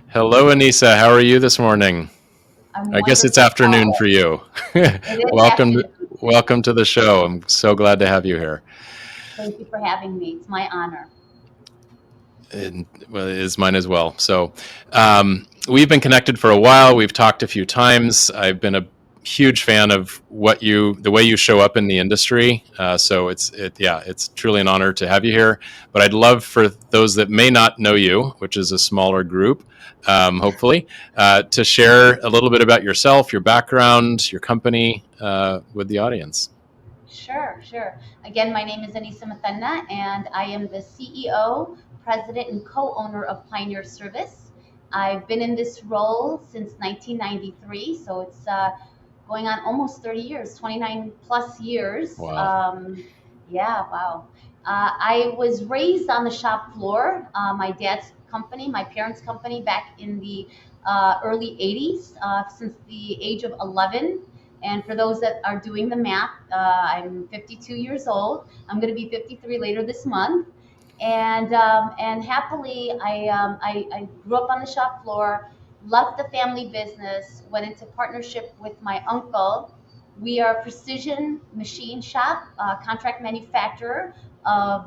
Hello, Aneesa. How are you this morning? I'm I guess it's wonderful, afternoon for Paul. you. It is welcome, afternoon. welcome to the show. I'm so glad to have you here. Thank you for having me. It's my honor. And well, it is mine as well. So, we've been connected for a while. We've talked a few times. I've been a huge fan of the way you show up in the industry. Yeah, it's truly an honor to have you here. But I'd love for those that may not know you, which is a smaller group, hopefully, to share a little bit about yourself, your background, your company with the audience. Sure, sure. Again, my name is Aneesa Muthana, and I am the CEO, president, and co-owner of Pioneer Service. I've been in this role since 1993, so it's going on almost 30 years, 29 plus years. Wow. Yeah, wow. I was raised on the shop floor. My dad's company, my parents' company, back in the early 80s, since the age of 11. And for those that are doing the math, I'm 52 years old. I'm going to be 53 later this month. And happily, I grew up on the shop floor, left the family business, went into partnership with my uncle. We are a precision machine shop, contract manufacturer of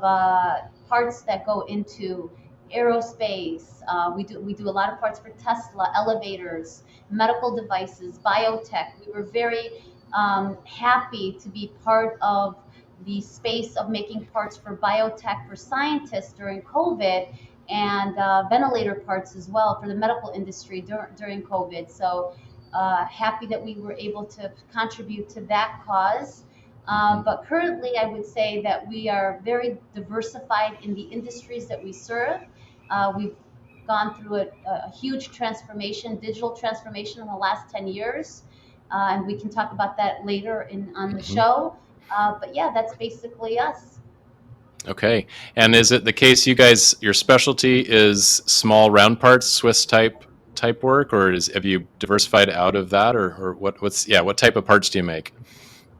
parts that go into aerospace. We do a lot of parts for Tesla, elevators, medical devices, biotech. We were very happy to be part of the space of making parts for biotech for scientists during COVID, and ventilator parts as well for the medical industry during COVID. So happy that we were able to contribute to that cause. Mhm. But currently, I would say that we are very diversified in the industries that we serve. We've gone through a huge transformation, digital transformation in the last 10 years. And we can talk about that later on the Mhm. show. But yeah, that's basically us. Okay. And is it the case you guys your specialty is small round parts, Swiss type work, or have you diversified out of that, or what type of parts do you make?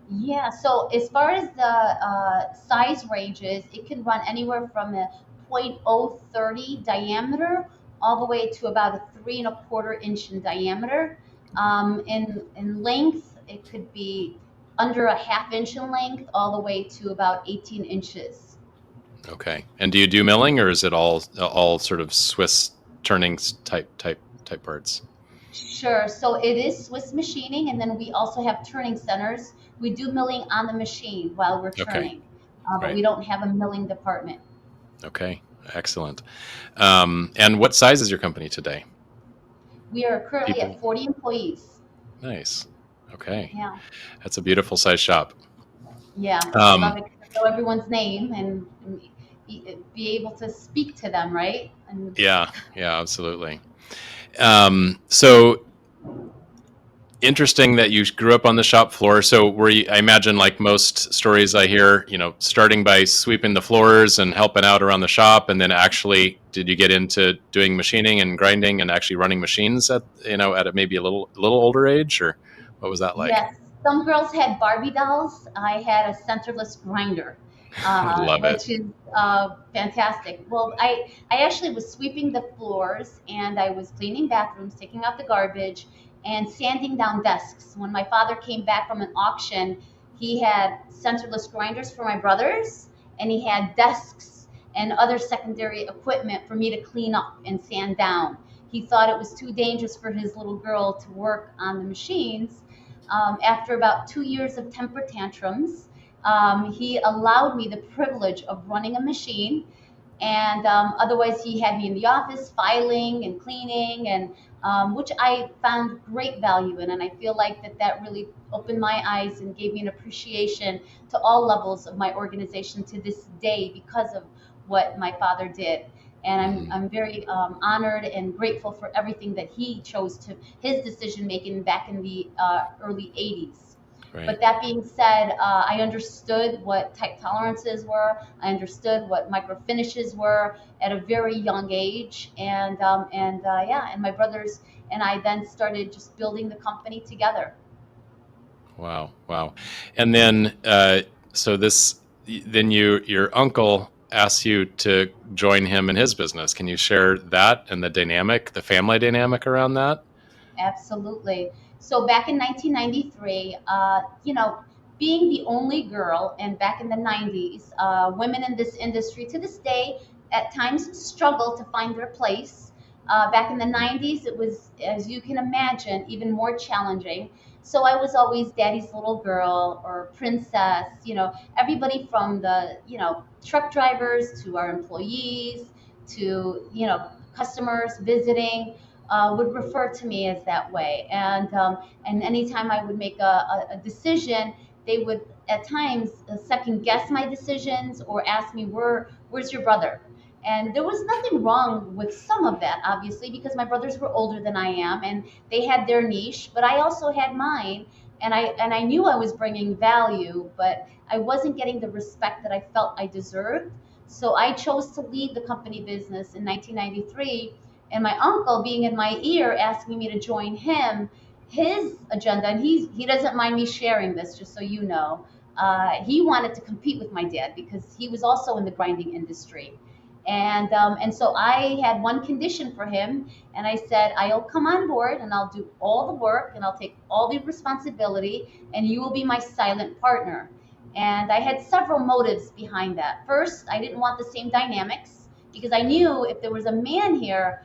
Yeah, so as far as the size ranges, it can run anywhere from a .030 diameter all the way to about a 3 1/4 inch in diameter. In length, it could be under a half inch in length all the way to about 18 inches. Okay. And do you do milling, or is it all sort of Swiss turning type parts? Sure. So it is Swiss machining, and then we also have turning centers. We do milling on the machine while we're Okay. turning, but Right. we don't have a milling department. Okay. Excellent. And what size is your company today? We are currently People. at 40 employees. Nice. Okay. Yeah, That's a beautiful size shop. yeah. I love Um, it. 'Cause I know everyone's name and be able to speak to them, right? And yeah. Yeah. Absolutely. So interesting that you grew up on the shop floor. So I imagine, like most stories I hear, starting by sweeping the floors and helping out around the shop, and then actually, did you get into doing machining and grinding and actually running machines at maybe a little older age, or what was that like? yes, some girls had Barbie dolls. I had a centerless grinder, Love it. which is fantastic. Well, I actually was sweeping the floors and I was cleaning bathrooms, taking out the garbage, and sanding down desks. When my father came back from an auction, he had centerless grinders for my brothers, and he had desks and other secondary equipment for me to clean up and sand down. He thought it was too dangerous for his little girl to work on the machines. After about 2 years of temper tantrums, he allowed me the privilege of running a machine. And otherwise, he had me in the office filing and cleaning, and which I found great value in. And I feel like that really opened my eyes and gave me an appreciation to all levels of my organization to this day because of what my father did. And Hmm. I'm very honored and grateful for everything that he chose to his decision making back in the early 80s. Right. But that being said, I understood what tight tolerances were. I understood what micro finishes were at a very young age, and yeah, and my brothers and I then started just building the company together. Wow. Wow. And then, so this, then your uncle. asks you to join him in his business. Can you share that and the dynamic, the family dynamic around that? Absolutely. So back in 1993, being the only girl, and back in the 90s, women in this industry to this day at times struggle to find their place. Back in the 90s, it was, as you can imagine, even more challenging. So I was always daddy's little girl or princess, everybody from the, truck drivers to our employees to, customers visiting would refer to me as that way. And anytime I would make a decision, they would at times second guess my decisions or ask me, where's your brother? And there was nothing wrong with some of that, obviously, because my brothers were older than I am and they had their niche, but I also had mine. And I knew I was bringing value, but I wasn't getting the respect that I felt I deserved. So I chose to leave the company business in 1993, and my uncle being in my ear asking me to join him, his agenda, and he doesn't mind me sharing this, just so you know. He wanted to compete with my dad because he was also in the grinding industry. And so I had one condition for him, and I said, I'll come on board and I'll do all the work and I'll take all the responsibility, and you will be my silent partner. And I had several motives behind that. First, I didn't want the same dynamics because I knew if there was a man here,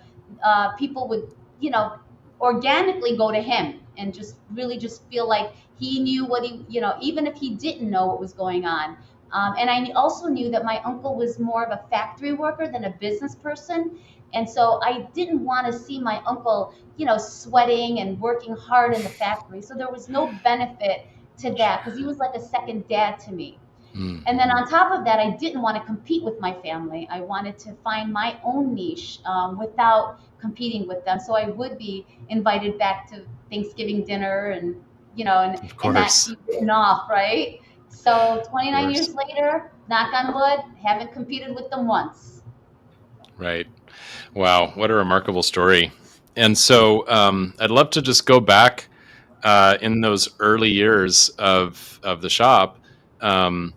people would, you know, organically go to him and just really just feel like he knew what he, even if he didn't know what was going on. And I also knew that my uncle was more of a factory worker than a business person. And so I didn't want to see my uncle, sweating and working hard in the factory. So there was no benefit to that because he was like a second dad to me. And then Mm-hmm. on top of that, I didn't want to compete with my family. I wanted to find my own niche without competing with them. So I would be invited back to Thanksgiving dinner and, Of and not course, be written off, right? So of 29 course. years later, knock on wood, haven't competed with them once. Right. Wow, what a remarkable story. And so I'd love to just go back in those early years of the shop. Um,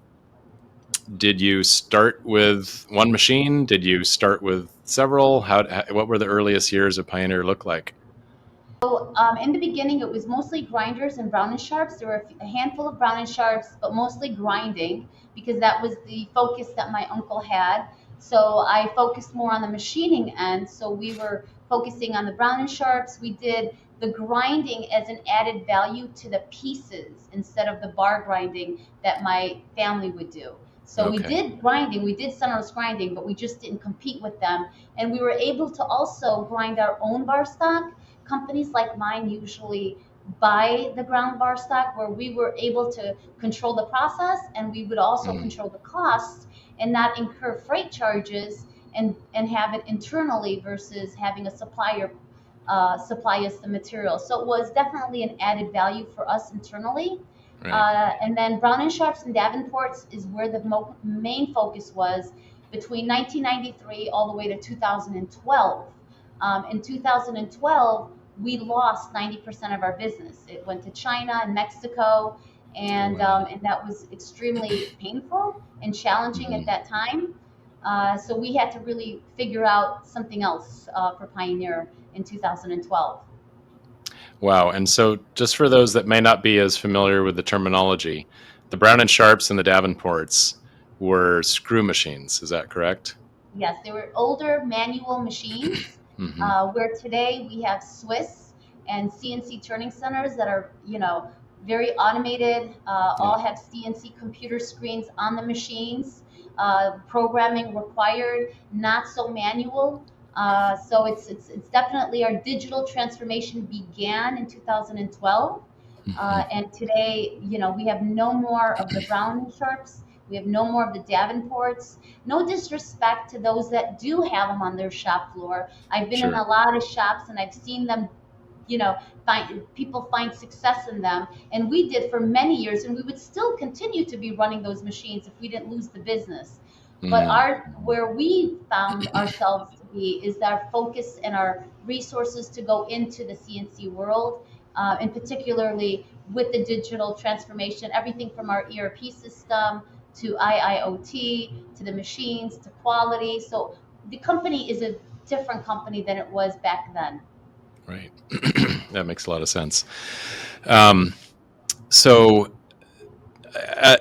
did you start with one machine? Did you start with several? What were the earliest years of Pioneer look like? So in the beginning, it was mostly grinders and brown and sharps. There were a handful of brown and sharps, but mostly grinding because that was the focus that my uncle had. So I focused more on the machining end. So we were focusing on the brown and sharps. We did the grinding as an added value to the pieces instead of the bar grinding that my family would do. So we Okay. did grinding, we did sunroast grinding, but we just didn't compete with them. And we were able to also grind our own bar stock. Companies like mine usually buy the ground bar stock where we were able to control the process, and we would also Mm, control the cost and not incur freight charges and have it internally versus having a supplier supply us the material. So it was definitely an added value for us internally. right. And then Brown and Sharps and Davenport's is where the main focus was between 1993 all the way to 2012. In 2012, we lost 90% of our business. It went to China and Mexico, Oh and wow. um, and that was extremely painful and challenging at Mhm. that time. So we had to really figure out something else for Pioneer in 2012. Wow. And so, just for those that may not be as familiar with the terminology, the Brown and Sharps and the Davenports were screw machines. Is that correct? Yes, they were older manual machines, Hmm. where today we have Swiss and CNC turning centers that are, very automated, Yeah. all have CNC computer screens on the machines, programming required, not so manual. So it's definitely our digital transformation began in 2012. Hmm. And today, we have no more of the Brown and Sharps. We have no more of the Davenports. No disrespect to those that do have them on their shop floor. I've been in Sure. a lot of shops and I've seen them, find people find success in them, and we did for many years, and we would still continue to be running those machines if we didn't lose the business. But Mm. our where we found ourselves to be is our focus and our resources to go into the CNC world, and particularly with the digital transformation, everything from our ERP system to IIoT, to the machines, to quality. So the company is a different company than it was back then. Right. That makes a lot of sense. Um, so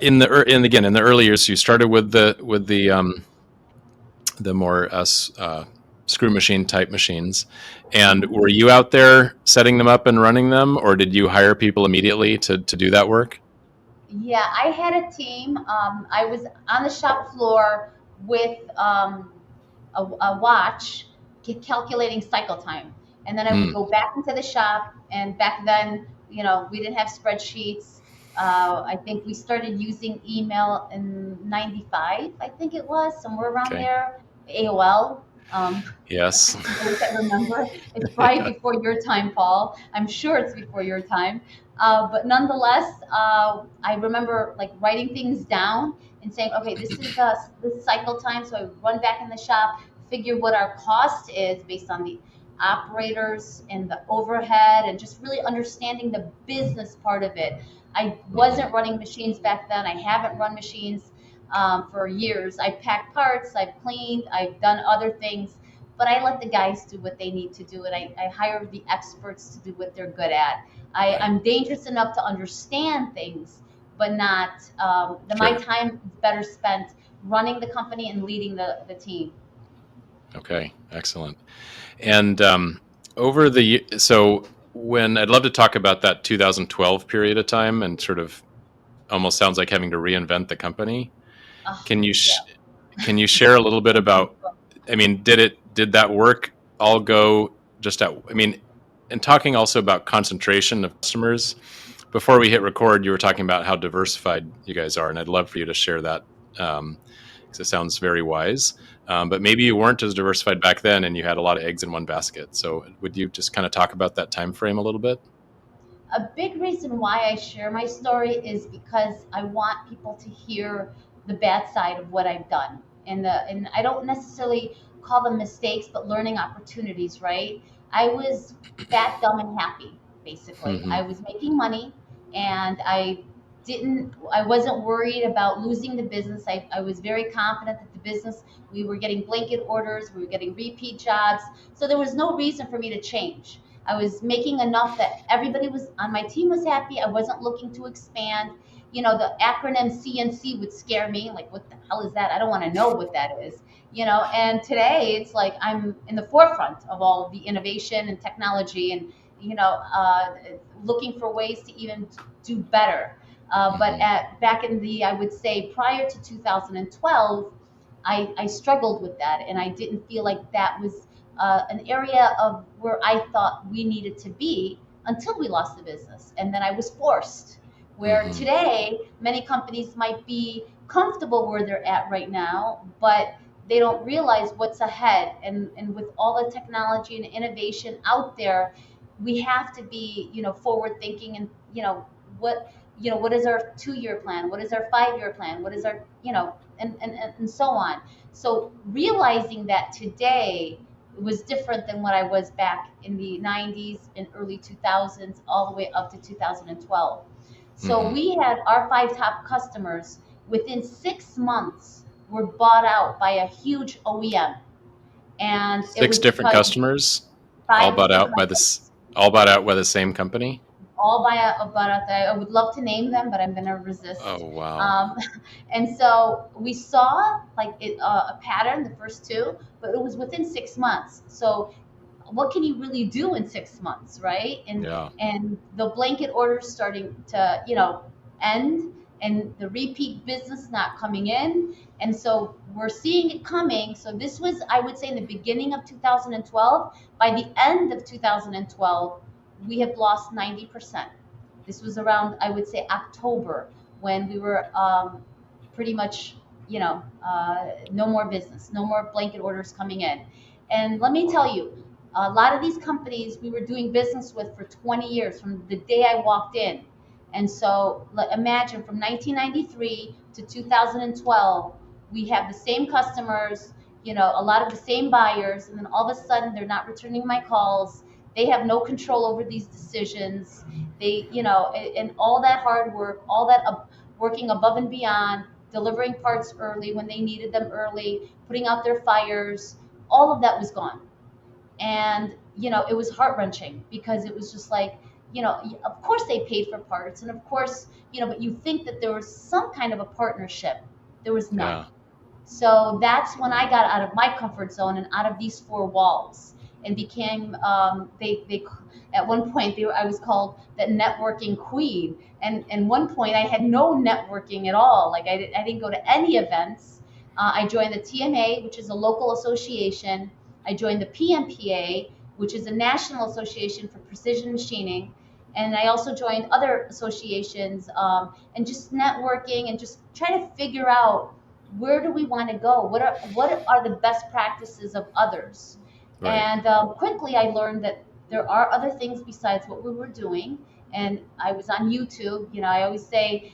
in the early years, you started with the more screw machine type machines. And Mhm. were you out there setting them up and running them, or did you hire people immediately to do that work? Yeah, I had a team. I was on the shop floor with a watch calculating cycle time. And then I would Mm, go back into the shop. And back then, we didn't have spreadsheets. I think we started using email in 95, I think it was, somewhere around okay. there. AOL. Um, Yes. those that remember, it's Yeah. probably before your time, Paul. I'm sure it's before your time. But nonetheless, I remember like writing things down and saying, okay, this is this cycle time. So I run back in the shop, figure what our cost is based on the operators and the overhead, and just really understanding the business part of it. I Hmm. wasn't running machines back then. I haven't run machines for years. I've packed parts, I've cleaned, I've done other things, but I let the guys do what they need to do, and I hire the experts to do what they're good at. Right. I'm dangerous enough to understand things, but not my Sure. time is better spent running the company and leading the team. Okay. Excellent. And over so when I'd love to talk about that 2012 period of time and sort of almost sounds like having to reinvent the company. Oh, Can you yeah. can you share a little bit about? I mean, did that work all go just at? I mean, and talking also about concentration of customers. Before we hit record, you were talking about how diversified you guys are, and I'd love for you to share that because it sounds very wise. But maybe you weren't as diversified back then, and you had a lot of eggs in one basket. So, would you just kind of talk about that time frame a little bit? A big reason why I share my story is because I want people to hear the bad side of what I've done. And I don't necessarily call them mistakes, but learning opportunities, right? I was fat, dumb, and happy, basically. Hmm. I was making money and I wasn't worried about losing the business. I was very confident that the business, we were getting blanket orders, we were getting repeat jobs. So there was no reason for me to change. I was making enough that everybody was on my team was happy. I wasn't looking to expand. The acronym CNC would scare me. Like, what the hell is that? I don't want to know what that is. And today it's like I'm in the forefront of all of the innovation and technology, and looking for ways to even do better. But Hmm. back in I would say prior to 2012, I struggled with that, and I didn't feel like that was an area of where I thought we needed to be until we lost the business. And then I was forced. Where Hmm. today, many companies might be comfortable where they're at right now, but they don't realize what's ahead. And with all the technology and innovation out there, we have to be, forward thinking, and, what, what is our 2 year plan? What is our 5 year plan? What is our, and so on. So realizing that today, it was different than what I was back in the 90s and early 2000s, all the way up to 2012. So Hmm. we had our five top customers within 6 months were bought out by a huge OEM. And it Six was different because customers, all five bought different out by this, customers, all bought out by the same company. all by about I would love to name them, but I'm going to resist. Oh wow. Um, and so we saw like a pattern the first two, but it was within 6 months. So what can you really do in 6 months, right? and Yeah. and the blanket orders starting to end, and the repeat business not coming in, and so we're seeing it coming. So this was, I would say, in the beginning of 2012. By the end of 2012, we have lost 90%. This was around, I would say, October, when we were pretty much, no more business, no more blanket orders coming in. And let me tell you, a lot of these companies we were doing business with for 20 years from the day I walked in. And so imagine from 1993 to 2012, we have the same customers, a lot of the same buyers, and then all of a sudden they're not returning my calls. They have no control over these decisions. And all that hard work, all that working above and beyond, delivering parts early when they needed them early, putting out their fires. All of that was gone. And it was heart-wrenching because it was just like, of course they paid for parts, and of course, but you think that there was some kind of a partnership. There was none. Yeah. So that's when I got out of my comfort zone and out of these four walls and became they at one point I was called the networking queen. And one point I had no networking at all. Like I didn't go to any events. I joined the TMA, which is a local association. I joined the PMPA, which is a national association for precision machining. And I also joined other associations, and just networking and just trying to figure out where do we want to go? What are the best practices of others? Right. And quickly, I learned that there are other things besides what we were doing. And I was on YouTube. I always say,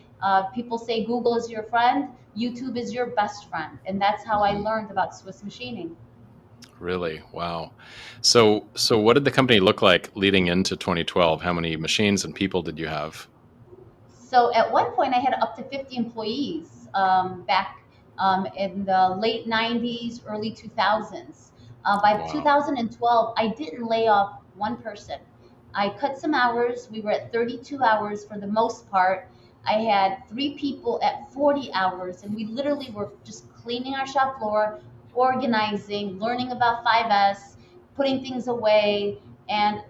people say Google is your friend, YouTube is your best friend, and that's how I Mhm. learned about Swiss machining. Really? Wow. So what did the company look like leading into 2012? How many machines and people did you have? So at one point, I had up to 50 employees, back in the late 90s, early 2000s. By Wow. 2012, I didn't lay off one person. I cut some hours. We were at 32 hours for the most part. I had three people at 40 hours, and we literally were just cleaning our shop floor, organizing, learning about 5S, putting things away. And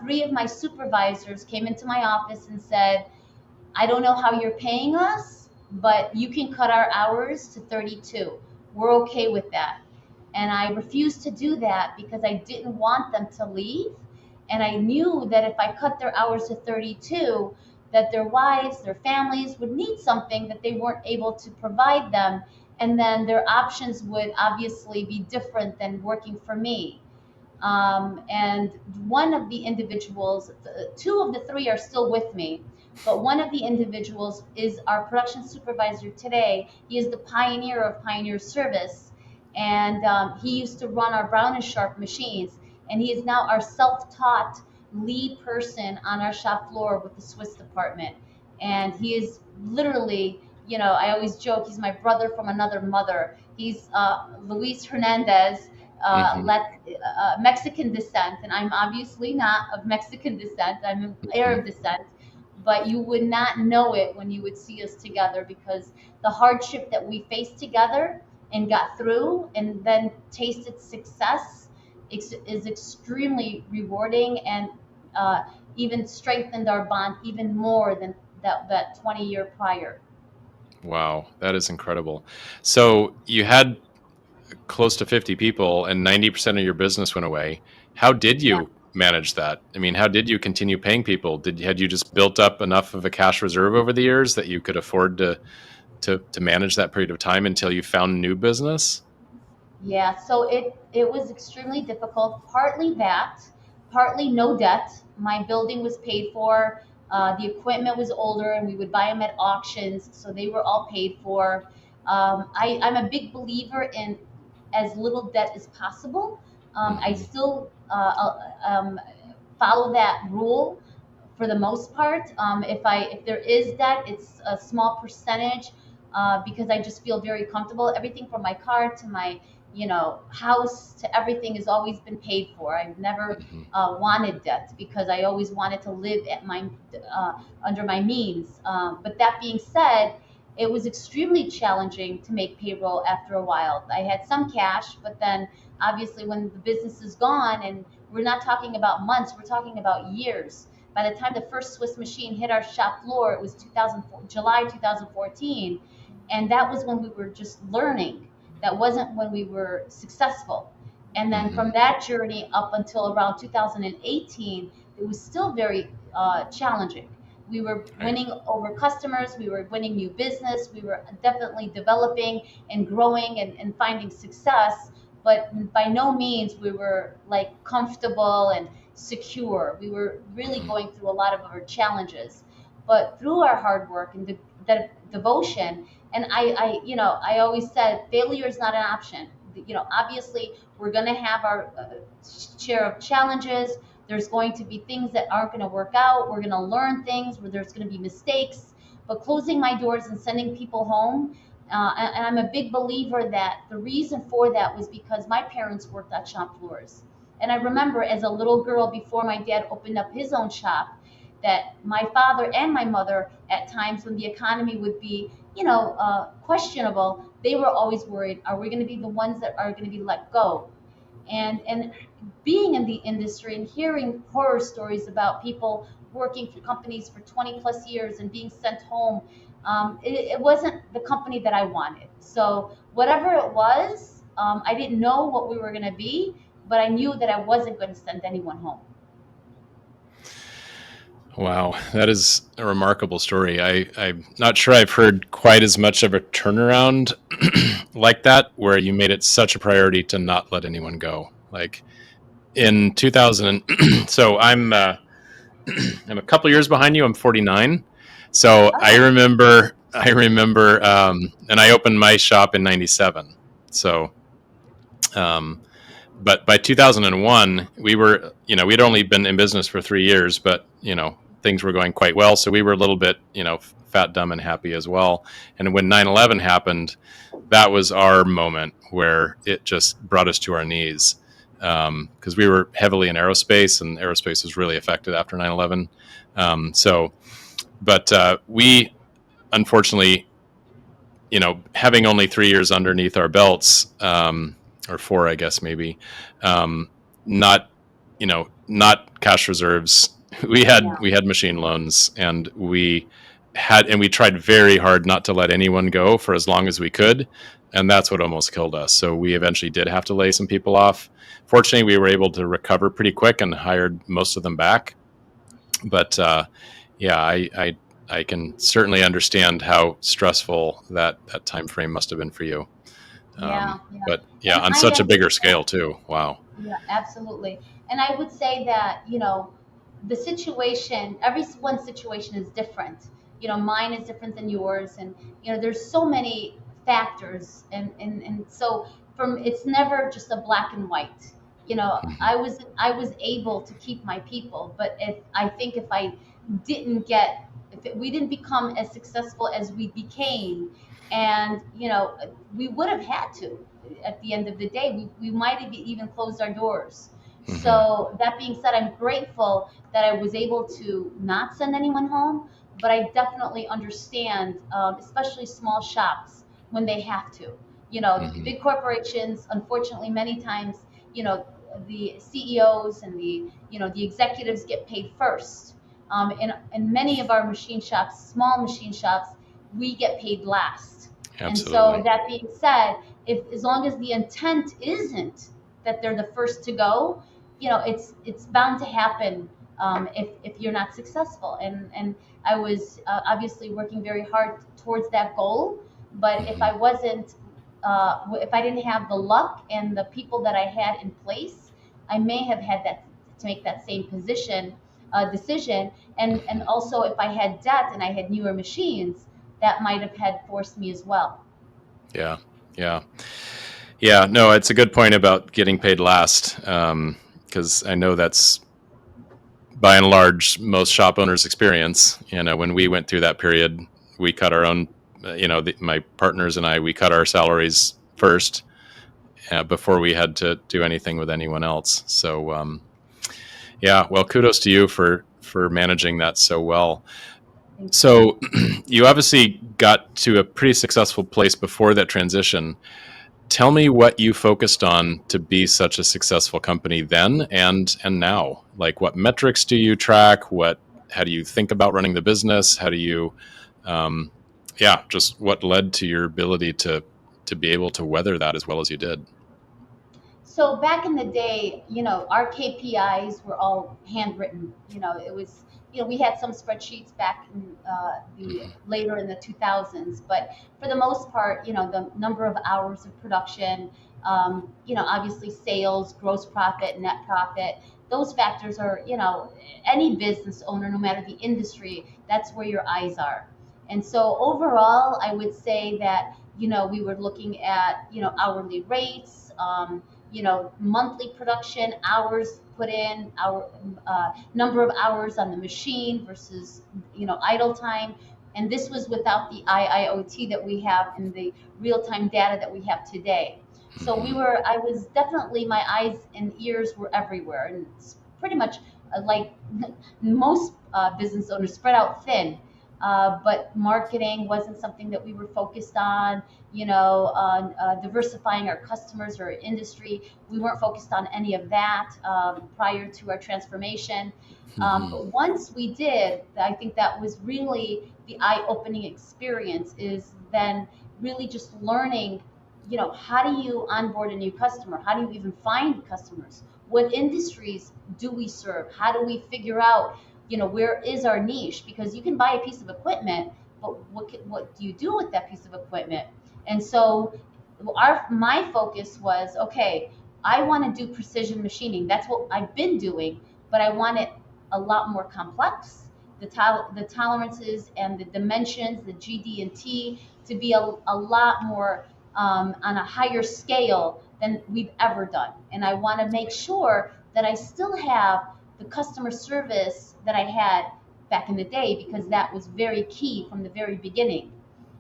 three of my supervisors came into my office and said, I don't know how you're paying us, but you can cut our hours to 32. We're okay with that. And I refused to do that because I didn't want them to leave. And I knew that if I cut their hours to 32, that their wives, their families would need something that they weren't able to provide them. And then their options would obviously be different than working for me. And one of the individuals, two of the three are still with me, but one of the individuals is our production supervisor today. He is the pioneer of Pioneer Service, and he used to run our Brown and Sharp machines, and he is now our self-taught lead person on our shop floor with the Swiss department. And he is literally, I always joke, he's my brother from another mother. He's Luis Hernandez, Hmm. Mexican descent, and I'm obviously not of Mexican descent. I'm of Hmm. Arab descent, but you would not know it when you would see us together because the hardship that we faced together and got through and then tasted success is extremely rewarding, and uh, even strengthened our bond even more than that 20-year prior. Wow, that is incredible. So you had close to 50 people and 90% of your business went away. How did Yeah. you manage that? I mean, how did you continue paying people? Had you just built up enough of a cash reserve over the years that you could afford to manage that period of time until you found new business? Yeah, so it was extremely difficult. Partly that, partly no debt. My building was paid for. The equipment was older, and we would buy them at auctions, so they were all paid for. I'm a big believer in as little debt as possible. I Hmm. still follow that rule for the most part. If there is debt, it's a small percentage, because I just feel very comfortable. Everything from my car to my house to everything has always been paid for. I've never Hmm. wanted debt because I always wanted to live at my under my means. But that being said, it was extremely challenging to make payroll after a while. I had some cash, but then obviously when the business is gone, and we're not talking about months, we're talking about years. By the time the first Swiss machine hit our shop floor, it was July 2014, and that was when we were just learning. That wasn't when we were successful. And then Hmm. from that journey up until around 2018, it was still very challenging. We were Right. winning over customers, we were winning new business, we were definitely developing and growing and finding success, but by no means we were like comfortable and secure. We were really Hmm. going through a lot of our challenges. But through our hard work and devotion, and I always said failure is not an option. Obviously we're going to have our share of challenges. There's going to be things that aren't going to work out. We're going to learn things where there's going to be mistakes. But closing my doors and sending people home, And I'm a big believer that the reason for that was because my parents worked on shop floors. And I remember as a little girl, before my dad opened up his own shop, that my father and my mother, at times when the economy would be, questionable, they were always worried, are we going to be the ones that are going to be let go? And being in the industry and hearing horror stories about people working for companies for 20 plus years and being sent home, it wasn't the company that I wanted. So whatever it was, I didn't know what we were going to be, but I knew that I wasn't going to send anyone home. Wow, that is a remarkable story. I'm not sure I've heard quite as much of a turnaround like that, where you made it such a priority to not let anyone go. Like in 2000, so I'm a couple years behind you. I'm 49, so Oh, I remember, and I opened my shop in '97. So, um, but by 2001, we were, we'd only been in business for 3 years, but things were going quite well. So we were a little bit, fat, dumb, and happy as well. And when 9/11 happened, that was our moment where it just brought us to our knees, because we were heavily in aerospace, and aerospace was really affected after 9/11. So, but we unfortunately, having only 3 years underneath our belts, or four, I guess maybe, um, not, not cash reserves. yeah, We had machine loans, and we tried very hard not to let anyone go for as long as we could, and that's what almost killed us. So we eventually did have to lay some people off. Fortunately, we were able to recover pretty quick and hired most of them back. But yeah, I can certainly understand how stressful that time frame must have been for you. yeah, yeah. But yeah, And on I such a bigger scale understand. too. Wow. Yeah, absolutely. And I would say that, the situation, everyone's situation is different. Mine is different than yours. And, there's so many factors. And so it's never just a black and white. Hmm. I was able to keep my people, but I think if I didn't get, we didn't become as successful as we became, and we would have had to, at the end of the day, we might have even closed our doors. Hmm. So that being said, I'm grateful that I was able to not send anyone home, but I definitely understand, especially small shops, when they have to. Hmm. Big corporations, unfortunately, many times, you know the CEOs and the executives get paid first. In many of our machine shops, small machine shops, we get paid last. And so Absolutely. that being said, if as long as the intent isn't that they're the first to go, it's bound to happen, if you're not successful. And I was, obviously working very hard towards that goal. But Hmm. if I didn't have the luck and the people that I had in place, I may have had that to make that same decision. And Hmm. also, if I had debt and I had newer machines, that might have had forced me as well. Yeah. Yeah. Yeah. No, it's a good point about getting paid last, because I know that's by and large most shop owners experience. When we went through that period, we cut our own. My partners and I, we cut our salaries first, before we had to do anything with anyone else. So, yeah, well, kudos to you for managing that so well. Thank you. So you obviously got to a pretty successful place before that transition. Tell me what you focused on to be such a successful company then and now. Like, what metrics do you track? How do you think about running the business? How do you, um, yeah, just what led to your ability to be able to weather that as well as you did? So back in the day, our KPIs were all handwritten. It was, we had some spreadsheets back in, the Hmm. later in the 2000s, but for the most part, the number of hours of production, obviously sales, gross profit, net profit, those factors are, any business owner, no matter the industry, that's where your eyes are. And so overall, I would say that, we were looking at, hourly rates, monthly production hours put in, our number of hours on the machine versus idle time. And this was without the IIoT that we have and the real-time data that we have today. So Hmm. I was definitely, my eyes and ears were everywhere, and it's pretty much like most business owners, spread out thin. But marketing wasn't something that we were focused on, on diversifying our customers or industry. We weren't focused on any of that prior to our transformation. Hmm. But once we did, I think that was really the eye-opening experience, is then really just learning, how do you onboard a new customer? How do you even find customers? What industries do we serve? How do we figure out, where is our niche? Because you can buy a piece of equipment, but what do you do with that piece of equipment? And so my focus was, okay, I want to do precision machining. That's what I've been doing, but I want it a lot more complex. The tolerances and the dimensions, the GD and T, to be a lot more on a higher scale than we've ever done. And I want to make sure that I still have the customer service that I had back in the day, because that was very key from the very beginning.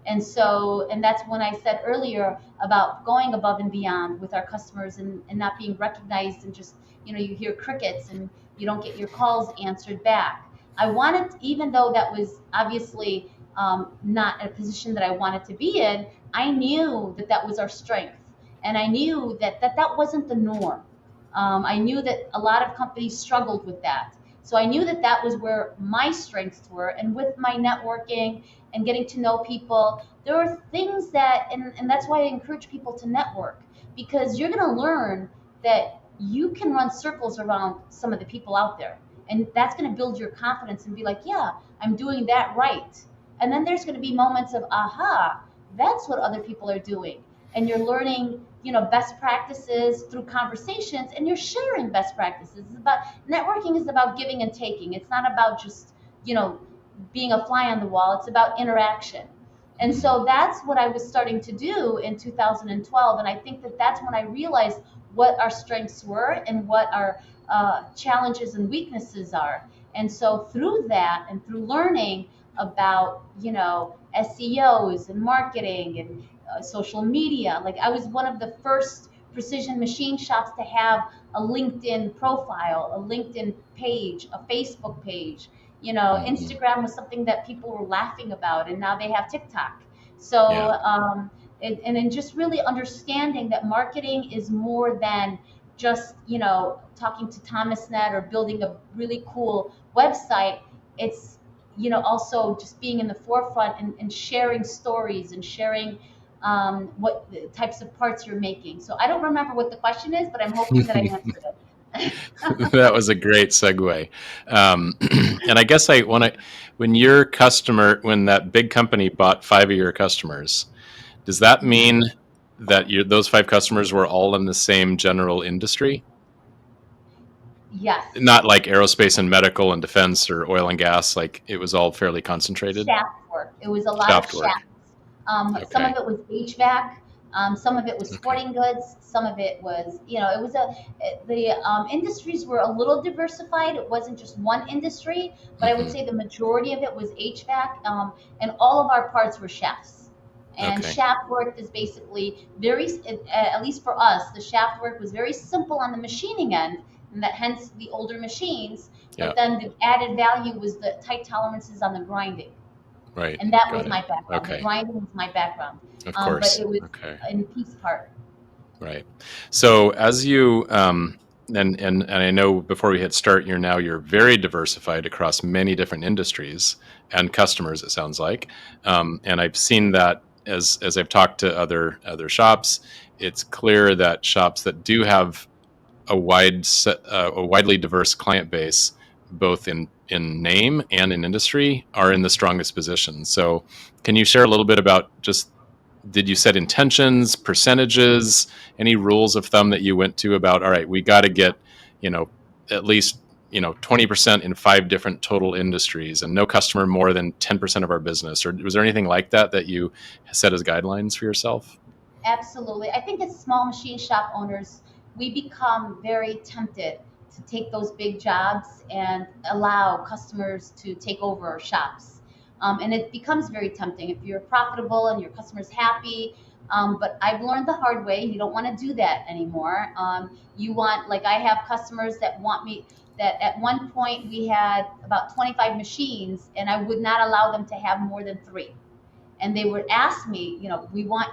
And that's when I said earlier about going above and beyond with our customers, and not being recognized, and just, you hear crickets and you don't get your calls answered back. I wanted, even though that was obviously not a position that I wanted to be in, I knew that that was our strength. And I knew that wasn't the norm. I knew that a lot of companies struggled with that. So I knew that that was where my strengths were. And with my networking and getting to know people, there are things that, and that's why I encourage people to network, because you're going to learn that you can run circles around some of the people out there. And that's going to build your confidence and be like, yeah, I'm doing that right. And then there's going to be moments of, aha, that's what other people are doing. And you're learning, best practices through conversations, and you're sharing best practices. It's about, networking is about giving and taking. It's not about just, being a fly on the wall. It's about interaction. And Hmm. so that's what I was starting to do in 2012. And I think that that's when I realized what our strengths were and what our challenges and weaknesses are. And so through that, and through learning about, SEOs and marketing and social media, like, I was one of the first precision machine shops to have a LinkedIn profile, a LinkedIn page, a Facebook page. Hmm. Instagram was something that people were laughing about, and now they have TikTok. So, Yeah. and then just really understanding that marketing is more than just, talking to Thomasnet or building a really cool website. It's, also just being in the forefront, and sharing stories, and sharing what types of parts you're making. So I don't remember what the question is, but I'm hoping that I answered it. That was a great segue. And I guess I want to, when your customer, when that big company bought five of your customers, does that mean that those five customers were all in the same general industry? Yes. Not like aerospace and medical and defense or oil and gas, like it was all fairly concentrated? Shaft work. It was a lot of Shaft work. shafts. Some Okay. of it was HVAC. Some of it was Okay. sporting goods. Some of it was, it was the industries were a little diversified. It wasn't just one industry, but I would Hmm. say the majority of it was HVAC, and all of our parts were shafts. And Okay. shaft work is basically very, at least for us, the shaft work was very simple on the machining end, and that hence the older machines. Yeah. But then the added value was the tight tolerances on the grinding, Right. and that was Got it. my background. The Okay. grinding was my background, Of but course. it was Okay. in piece part. Right. So as you and I know before we hit start, you're very diversified across many different industries and customers. It sounds like, and I've seen that as I've talked to other shops. It's clear that shops that do have a widely diverse client base, both in name and in industry, are in the strongest position. So, can you share a little bit about just, did you set intentions, percentages, any rules of thumb that you went to about, all right, we got to get, you know, at least 20% in five different total industries, and no customer more than 10% of our business? Or was there anything like that that you set as guidelines for yourself? Absolutely. I think as small machine shop owners, we become very tempted to take those big jobs and allow customers to take over our shops. And it becomes very tempting if you're profitable and your customer's happy. But I've learned the hard way. You don't want to do that anymore. You want, like, I have customers that want me, that at one point we had about 25 machines, and I would not allow them to have more than three. And they would ask me, we want,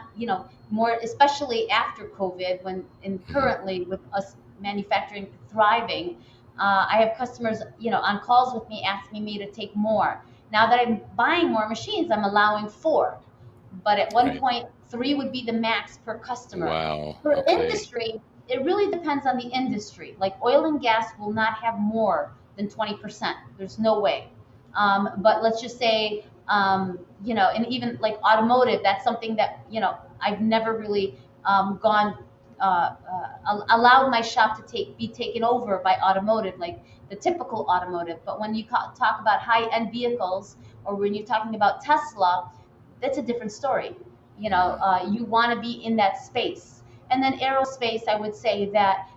more, especially after COVID, when, and Hmm. currently with us manufacturing thriving, I have customers, on calls with me asking me to take more. Now that I'm buying more machines, I'm allowing four, but at one Right. point, three would be the max per customer. Wow. Per Okay. industry, it really depends on the industry. Like oil and gas will not have more than 20%. There's no way. But let's just say, and even like automotive, that's something that, I've never really gone, allowed my shop to be taken over by automotive, like the typical automotive. But when you talk about high end vehicles, or when you're talking about Tesla, that's a different story. Hmm. You want to be in that space. And then aerospace, I would say that,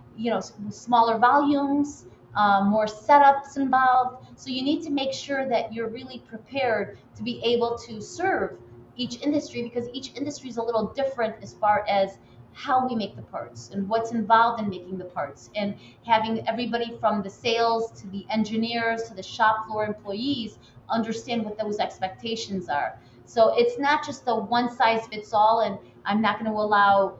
smaller volumes, more setups involved. So you need to make sure that you're really prepared to be able to serve each industry, because each industry is a little different as far as how we make the parts and what's involved in making the parts, and having everybody from the sales to the engineers to the shop floor employees understand what those expectations are. So it's not just the one size fits all, and I'm not going to allow,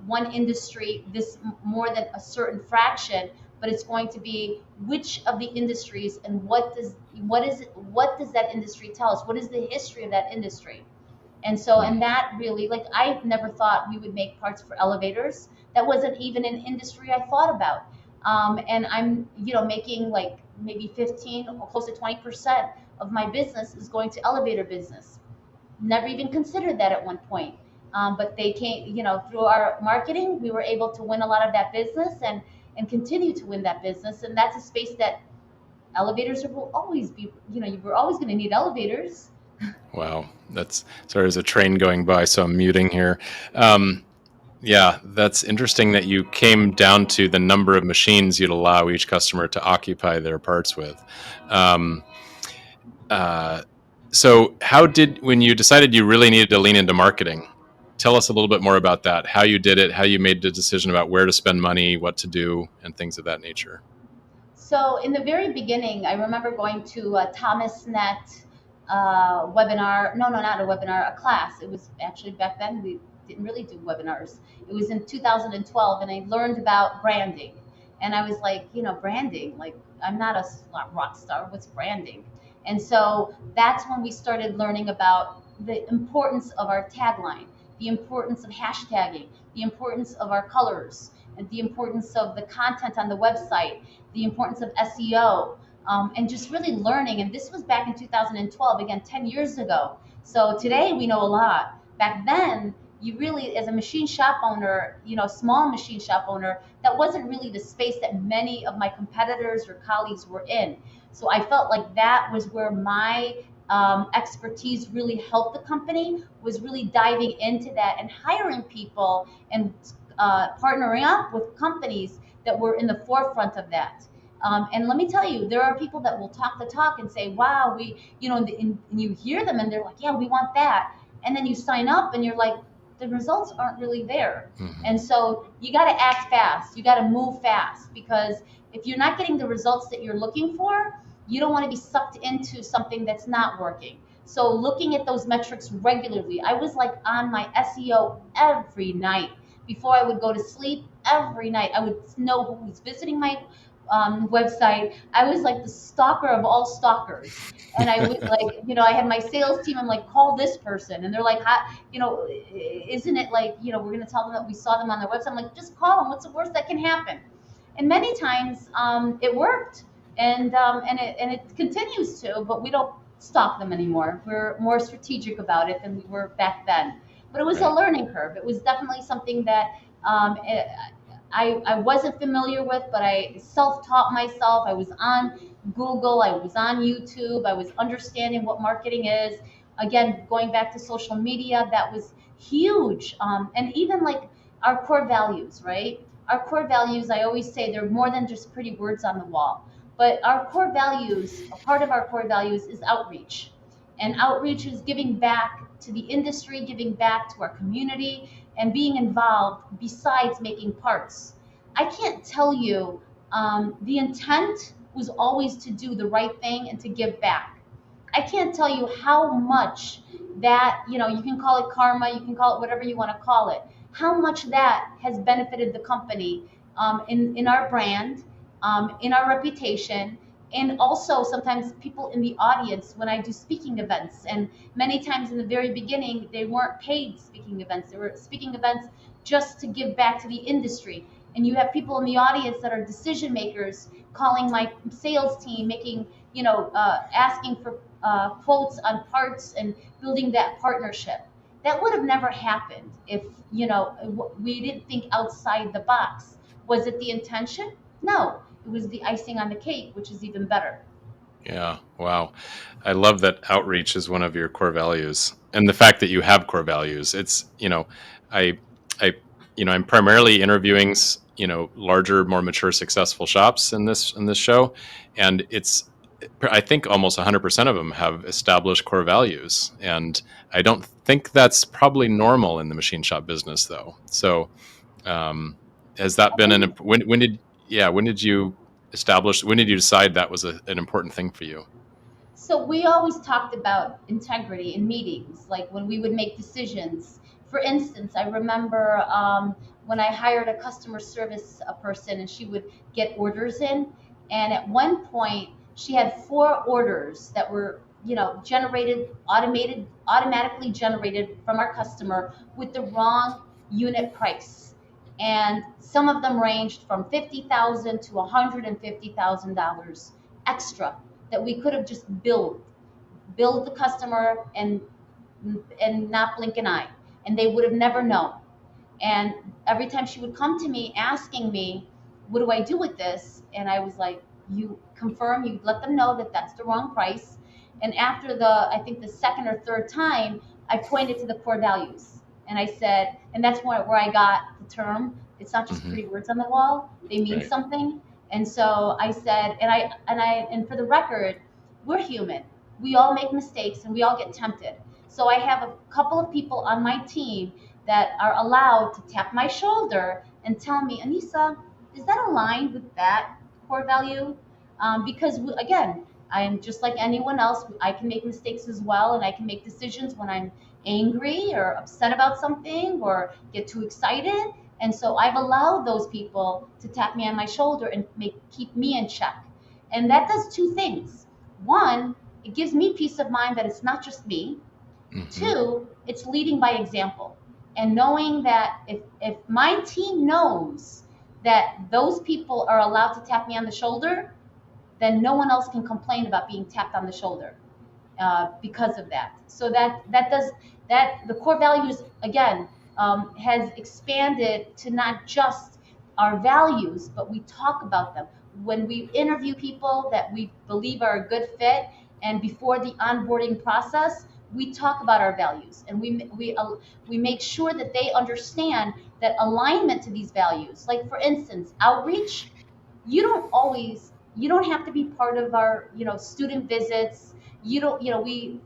one industry this more than a certain fraction, but it's going to be which of the industries, and what does that industry tell us? What is the history of that industry? And so, Hmm. and that really, like, I never thought we would make parts for elevators. That wasn't even an industry I thought about. And I'm, making like maybe 15 or close to 20% of my business is going to elevator business. Never even considered that at one point. But they came, through our marketing, we were able to win a lot of that business, and continue to win that business. And that's a space that elevators will always be, you're always going to need elevators. Wow. That's sorry. There's a train going by, so I'm muting here. Um, yeah, that's interesting that you came down to the number of machines you'd allow each customer to occupy their parts with. Um, uh, so, how did when you decided you really needed to lean into marketing? Tell us a little bit more about that. How you did it, how you made the decision about where to spend money, what to do, and things of that nature. So in the very beginning, I remember going to a Thomas Net webinar. No, no, not a webinar, a class. It was actually, back then we didn't really do webinars. It was in 2012, and I learned about branding. And I was like, branding. Like, I'm not a rock star. What's branding? And so that's when we started learning about the importance of our tagline, the importance of hashtagging, the importance of our colors, and the importance of the content on the website, the importance of SEO, and just really learning. And this was back in 2012, again, 10 years ago. So today we know a lot. Back then, you really, as a machine shop owner, small machine shop owner, that wasn't really the space that many of my competitors or colleagues were in. So I felt like that was where my expertise really helped the company, was really diving into that and hiring people, and partnering up with companies that were in the forefront of that. And let me tell you, there are people that will talk the talk and say, wow, and you hear them and they're like, yeah, we want that. And then you sign up and you're like, the results aren't really there. Hmm. And so you got to act fast. You got to move fast, because if you're not getting the results that you're looking for, you don't want to be sucked into something that's not working. So looking at those metrics regularly, I was like on my SEO every night. Before I would go to sleep, every night I would know who was visiting my website. I was like the stalker of all stalkers. And I would, like, I had my sales team. I'm like, call this person, and they're like, isn't it like, we're going to tell them that we saw them on their website? I'm like, just call them. What's the worst that can happen? And many times it worked, and it continues to, but we don't stalk them anymore. We're more strategic about it than we were back then. But it was a Right. learning curve. It was definitely something that um, it, I wasn't familiar with, but I self-taught myself. I was on Google, I was on YouTube, I was understanding what marketing is. Again, going back to social media, that was huge. And even like our core values, right? Our core values, I always say, they're more than just pretty words on the wall. But our core values, a part of our core values is outreach. And outreach is giving back to the industry, giving back to our community, and being involved besides making parts. I can't tell you, the intent was always to do the right thing and to give back. I can't tell you how much that, you can call it karma, you can call it whatever you want to call it, how much that has benefited the company, in our brand, in our reputation, and also sometimes people in the audience when I do speaking events. And many times in the very beginning, they weren't paid speaking events, they were speaking events just to give back to the industry. And you have people in the audience that are decision makers calling my sales team, making, asking for quotes on parts and building that partnership. That would have never happened if, we didn't think outside the box. Was it the intention? No, it was the icing on the cake, which is even better. Yeah. Wow. I love that outreach is one of your core values, and the fact that you have core values. I, I, I'm primarily interviewing, larger, more mature, successful shops in this show, and I think almost 100% of them have established core values, and I don't think that's probably normal in the machine shop business, though. So, um, has that been when did yeah when did you establish when did you decide that was an important thing for you? So we always talked about integrity in meetings, like when we would make decisions. For instance, I remember, when I hired a customer service person, and she would get orders in, and at one point she had four orders that were, generated, automatically generated from our customer with the wrong unit price, and some of them ranged from 50,000 to $150,000 extra that we could have just billed the customer and not blink an eye, and they would have never known. And every time she would come to me asking me, what do I do with this? And I was like, you confirm, you let them know that that's the wrong price. And after I think the second or third time, I pointed to the core values. And I said, and that's where I got the term, it's not just Hmm. pretty words on the wall, they mean Right. something. And so I said, and for the record, we're human. We all make mistakes and we all get tempted. So I have a couple of people on my team that are allowed to tap my shoulder and tell me, Aneesa, is that aligned with that core value? Because again, I am just like anyone else. I can make mistakes as well, and I can make decisions when I'm angry or upset about something or get too excited. And so I've allowed those people to tap me on my shoulder and keep me in check. And that does two things. One, it gives me peace of mind that it's not just me. Hmm. Two, it's leading by example, and knowing that if my team knows that those people are allowed to tap me on the shoulder, then no one else can complain about being tapped on the shoulder, because of that. So that the core values again, has expanded to not just our values, but we talk about them when we interview people that we believe are a good fit, and before the onboarding process, we talk about our values, and we make sure that they understand that alignment to these values. Like for instance, outreach, you don't have to be part of our, student visits. You don't, we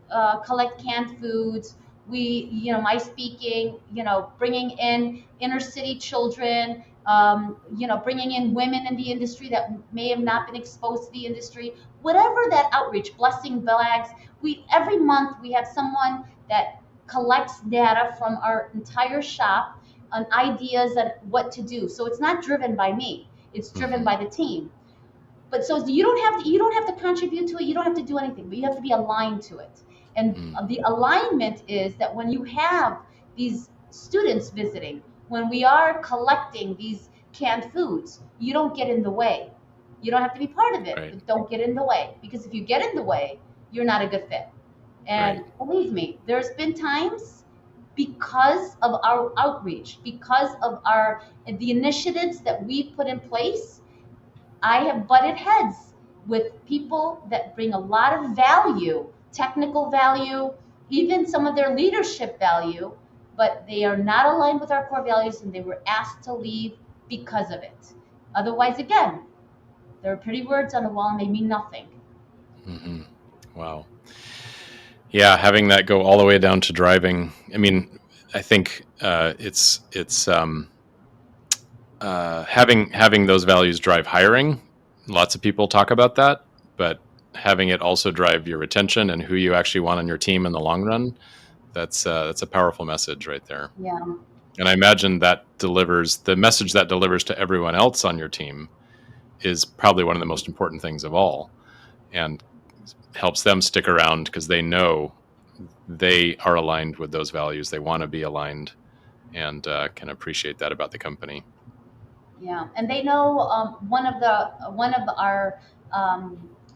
collect canned foods. We, my speaking, bringing in inner city children, bringing in women in the industry that may have not been exposed to the industry, whatever that outreach, blessing bags. Every month we have someone that collects data from our entire shop on ideas on what to do. So it's not driven by me, it's driven Hmm. by the team. But so you don't have to contribute to it, you don't have to do anything, but you have to be aligned to it. And Hmm. the alignment is that when you have these students visiting, when we are collecting these canned foods, you don't get in the way. You don't have to be part of it, Right. but don't get in the way, because if you get in the way, you're not a good fit. Right. And believe me, there's been times, because of our outreach, because of the initiatives that we put in place, I have butted heads with people that bring a lot of value, technical value, even some of their leadership value, but they are not aligned with our core values, and they were asked to leave because of it. Otherwise, again, there are pretty words on the wall and they mean nothing. Hmm. Wow. Yeah, having that go all the way down to driving. I mean, I think it's having those values drive hiring. Lots of people talk about that, but having it also drive your retention and who you actually want on your team in the long run. That's a powerful message right there. Yeah. And I imagine that delivers the message that delivers to everyone else on your team is probably one of the most important things of all, and helps them stick around because they know they are aligned with those values. They want to be aligned and can appreciate that about the company. Yeah, and they know one of our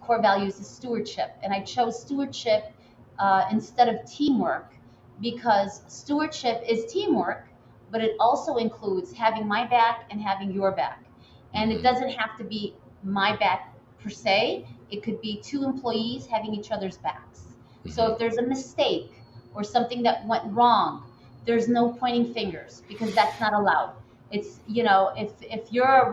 core values is stewardship, and I chose stewardship instead of teamwork because stewardship is teamwork, but it also includes having my back and having your back, and it Mm-hmm. doesn't have to be my back per se. It could be two employees having each other's backs. So Mm-hmm. if there's a mistake or something that went wrong, there's no pointing fingers because that's not allowed. It's, if you're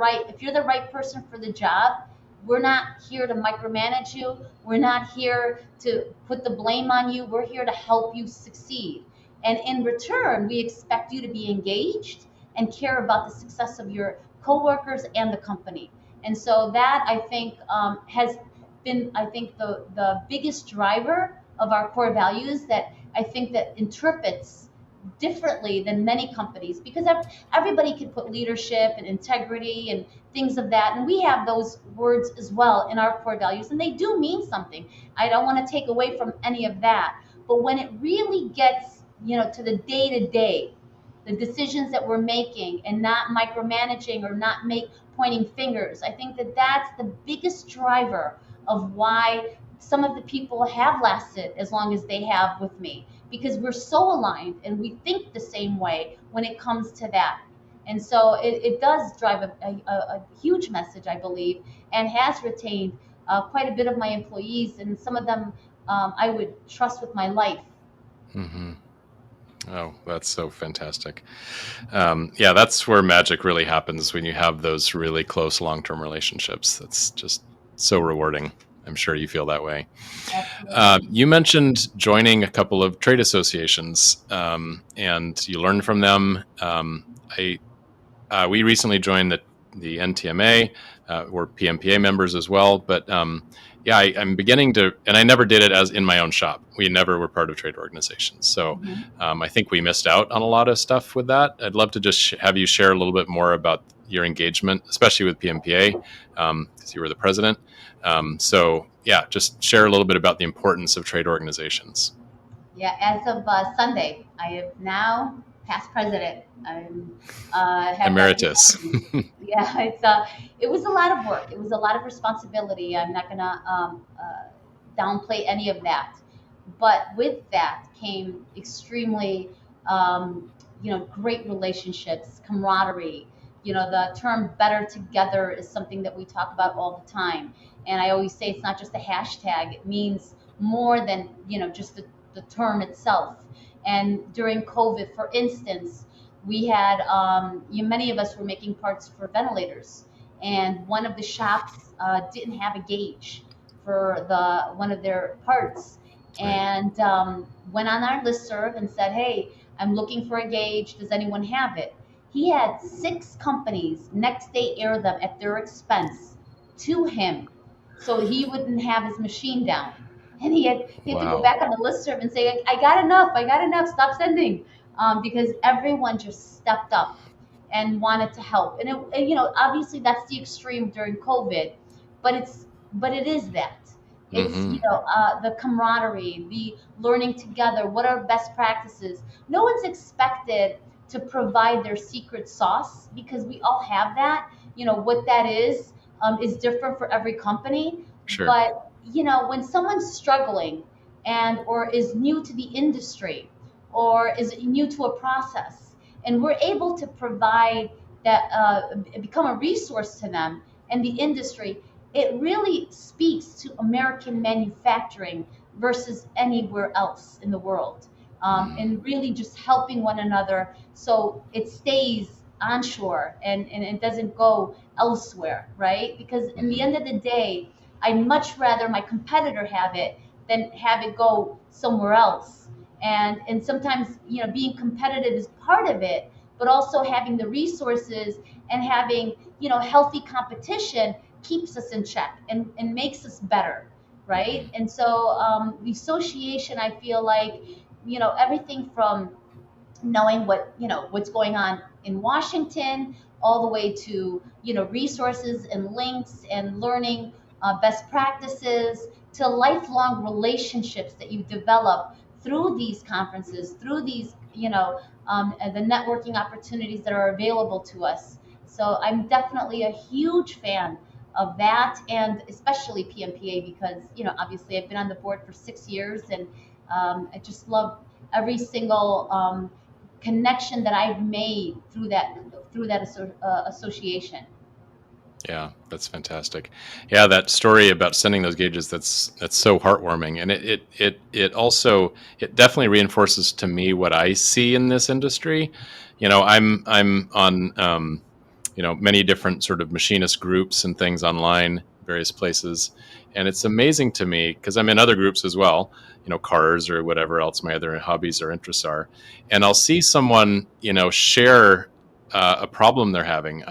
the right person for the job, we're not here to micromanage you. We're not here to put the blame on you. We're here to help you succeed. And in return, we expect you to be engaged and care about the success of your coworkers and the company. And so that, I think, has been, I think, the biggest driver of our core values that I think that interprets differently than many companies, because everybody can put leadership and integrity and things of that, and we have those words as well in our core values, and they do mean something. I don't want to take away from any of that, but when it really gets, to the day to day, the decisions that we're making and not micromanaging or not make pointing fingers, I think that that's the biggest driver of why some of the people have lasted as long as they have with me, because we're so aligned and we think the same way when it comes to that. And so it does drive a huge message, I believe, and has retained quite a bit of my employees, and some of them I would trust with my life. Mm-hmm. Oh, that's so fantastic. Yeah, that's where magic really happens when you have those really close long-term relationships. That's just so rewarding. I'm sure you feel that way. Absolutely. You mentioned joining a couple of trade associations, and you learned from them. I We recently joined the NTMA. We're PMPA members as well, but yeah, I'm beginning to, and I never did it as in my own shop. We never were part of trade organizations, so Mhm. I think we missed out on a lot of stuff with that. I'd love to just have you share a little bit more about your engagement, especially with PMPA, because you were the president. So yeah, just share a little bit about the importance of trade organizations. Yeah, as of Sunday, I have now past president. I'm have that Emeritus. position. Yeah, it was a lot of work. It was a lot of responsibility. I'm not gonna downplay any of that, but with that came extremely, great relationships, camaraderie. The term "better together" is something that we talk about all the time, and I always say it's not just a hashtag. It means more than just the term itself. And during COVID, for instance, we had many of us were making parts for ventilators, and one of the shops didn't have a gauge for the one of their parts, Right. and went on our listserv and said, "Hey, I'm looking for a gauge. Does anyone have it?" He had 6 companies next day air them at their expense to him, so he wouldn't have his machine down. And he had to go Wow. back on the listserv and say, "I got enough. I got enough. Stop sending," because everyone just stepped up and wanted to help. And obviously that's the extreme during COVID, but it is that. It's Mm-hmm. the camaraderie, the learning together. What are best practices? No one's expected to provide their secret sauce because we all have that. What that is different for every company. Sure. But when someone's struggling and or is new to the industry or is new to a process, and we're able to provide that, become a resource to them and the industry, it really speaks to American manufacturing versus anywhere else in the world, Mm-hmm. and really just helping one another so it stays onshore and it doesn't go elsewhere, right? Because in the Mm-hmm. end of the day, I'd much rather my competitor have it than have it go somewhere else. And sometimes, being competitive is part of it, but also having the resources and having, healthy competition keeps us in check and makes us better, right? Hmm. And so, the association, I feel like, everything from knowing what's going on in Washington, all the way to resources and links and learning best practices, to lifelong relationships that you develop through these conferences, through these and the networking opportunities that are available to us. So I'm definitely a huge fan of that, and especially PMPA, because obviously I've been on the board for 6 years, and I just love every single connection that I've made through that association. Yeah, that's fantastic. Yeah, that story about sending those gauges, that's so heartwarming. And it also, it definitely reinforces to me what I see in this industry. I'm on many different sort of machinist groups and things online, various places. And it's amazing to me because I'm in other groups as well, cars or whatever else my other hobbies or interests are. And I'll see someone, share a problem they're having.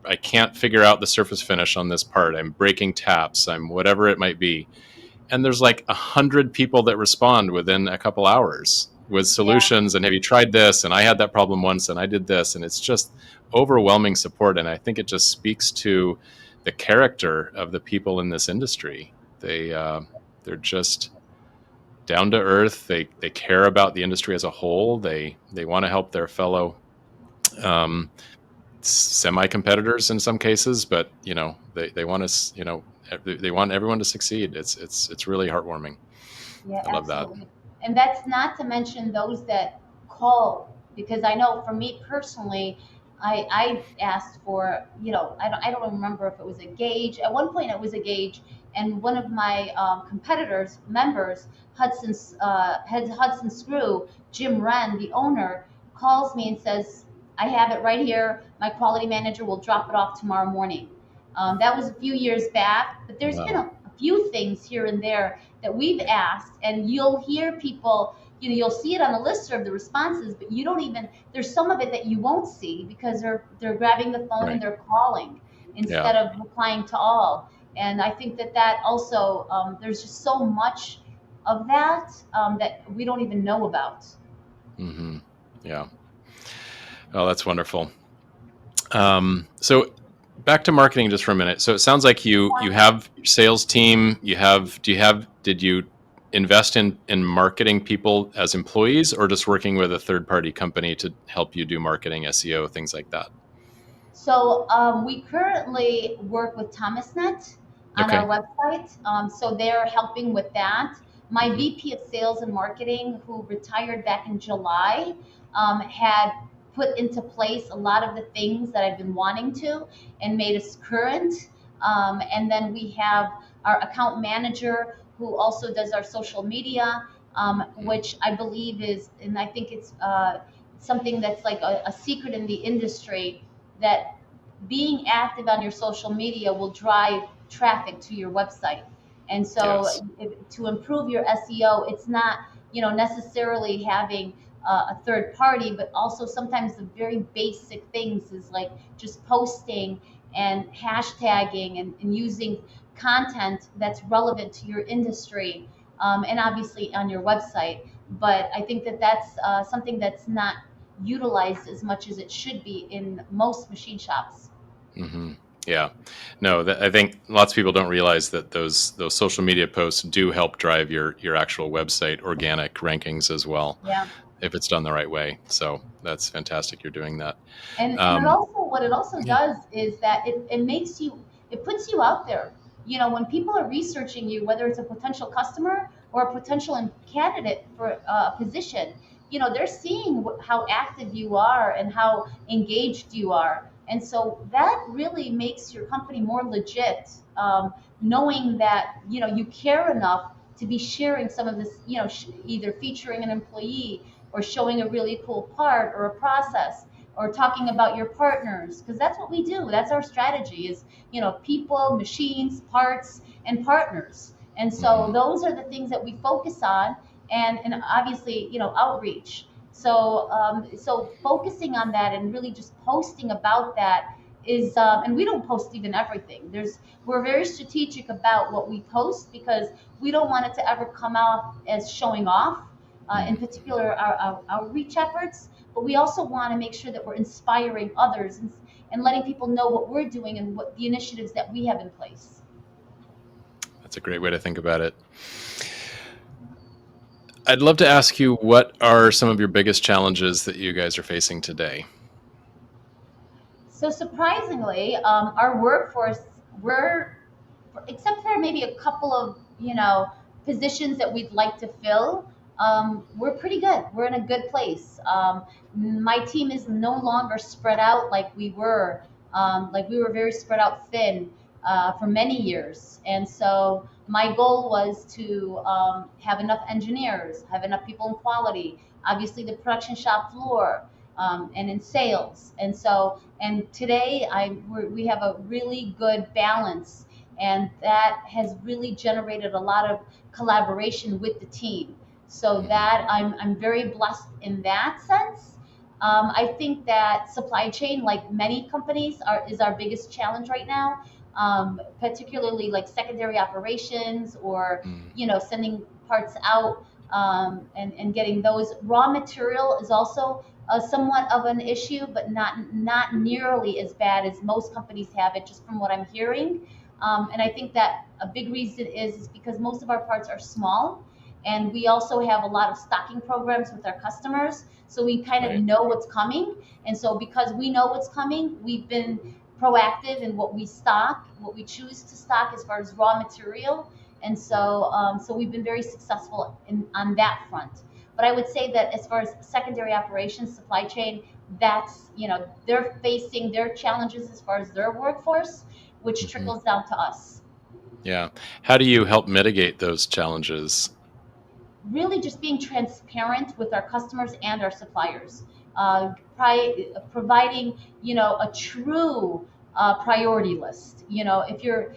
I can't figure out the surface finish on this part. I'm breaking taps. I'm whatever it might be. And there's like 100 people that respond within a couple hours with Yeah, solutions. And have you tried this? And I had that problem once and I did this. And it's just overwhelming support. And I think it just speaks to the character of the people in this industry. They're just down to earth. They care about the industry as a whole. They want to help their fellow um, semi competitors in some cases, but they want us, they want everyone to succeed. It's really heartwarming. yeah, I love that. absolutely. And that's not to mention those that call, because I know for me personally, I asked for, I don't remember if it was a gauge. At one point, it was a gauge, and one of my competitors, members, Hudson Screw, Jim Wren, the owner, calls me and says, "I have it right here. My quality manager will drop it off tomorrow morning." That was a few years back, but there's been Wow. a few things here and there that we've asked, and you'll hear people, you'll see it on the list of the responses, but you don't even, there's some of it that you won't see because they're grabbing the phone and Right. they're calling Yeah. instead of replying to all. And I think that also, there's just so much of that, that we don't even know about. Hmm. Yeah. Oh, that's wonderful. So back to marketing just for a minute. So it sounds like you have your sales team. Did you invest in marketing people as employees, or just working with a third party company to help you do marketing, SEO, things like that? So we currently work with ThomasNet on our Okay. website. So they're helping with that. My Hmm. VP of Sales and Marketing, who retired back in July, had put into place a lot of the things that I've been wanting to and made us current. And then we have our account manager who also does our social media, which I believe is, and I think it's something that's like a secret in the industry, that being active on your social media will drive traffic to your website. And so, Yes. to improve your SEO, it's not, necessarily having a third party, but also sometimes the very basic things is like just posting and hashtagging and using content that's relevant to your industry, and obviously on your website. But I think that that's something that's not utilized as much as it should be in most machine shops. Hmm. Yeah. No, I think lots of people don't realize that those social media posts do help drive your actual website organic rankings as well, Yeah. if it's done the right way. So that's fantastic. You're doing that. And it Um, also, what it also yeah. does is that it makes you, it puts you out there. When people are researching you, whether it's a potential customer or a potential candidate for a position, they're seeing how active you are and how engaged you are. And so that really makes your company more legit, knowing that you care enough to be sharing some of this, either featuring an employee or showing a really cool part or a process, or talking about your partners, because that's what we do. That's our strategy is, people, machines, parts, and partners. And so Hmm. those are the things that we focus on. and obviously, outreach. So focusing on that and really just posting about that is, and we don't post even everything. We're very strategic about what we post because we don't want it to ever come off as showing off, in Mm. particular our outreach efforts. But we also want to make sure that we're inspiring others and letting people know what we're doing and what the initiatives that we have in place. That's a great way to think about it. I'd love to ask you, what are some of your biggest challenges that you guys are facing today? So surprisingly, our workforce, we're, except for maybe a couple of positions that we'd like to fill, we're pretty good. We're in a good place. My team is no longer spread out like we were. Like we were very spread out thin for many years, and so my goal was to have enough engineers, have enough people in quality, obviously the production shop floor, and in sales. And today we have a really good balance, and that has really generated a lot of collaboration with the team. So Mhm. that I'm very blessed in that sense. I think that supply chain, like many companies, is our biggest challenge right now, particularly like secondary operations or Mm. sending parts out, and getting those. Raw material is also somewhat of an issue, but not nearly as bad as most companies have it, just from what I'm hearing. And I think that a big reason is because most of our parts are small, and we also have a lot of stocking programs with our customers, so we kind of Right. know what's coming. And so because we know what's coming, we've been proactive in what we stock, what we choose to stock as far as raw material. And so we've been very successful on that front. But I would say that as far as secondary operations, supply chain, that's, they're facing their challenges as far as their workforce, which Mhm. trickles down to us. Yeah. How do you help mitigate those challenges? Really just being transparent with our customers and our suppliers, providing a true priority list. If you're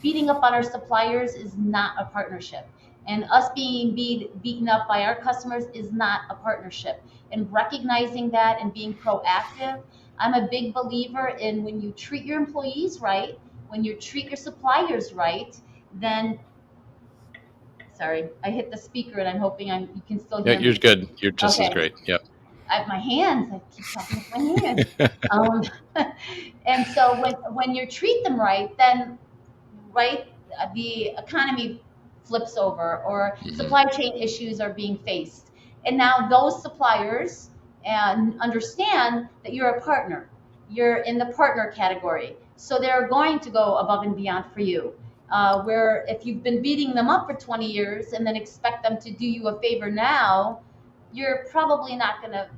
beating up on our suppliers is not a partnership, and us being beaten up by our customers is not a partnership. And recognizing that and being proactive, I'm a big believer in when you treat your employees right, when you treat your suppliers right, then, sorry, I hit the speaker and I'm hoping you can still Yeah, hear you're me. good. You're just as Okay. great. Yep. My hands, I keep talking with my hands. Um, and so when you treat them right, then right, the economy flips over, or Mhm. supply chain issues are being faced. And now those suppliers understand that you're a partner. You're in the partner category. So they're going to go above and beyond for you. Where if you've been beating them up for 20 years and then expect them to do you a favor now, you're probably not going to,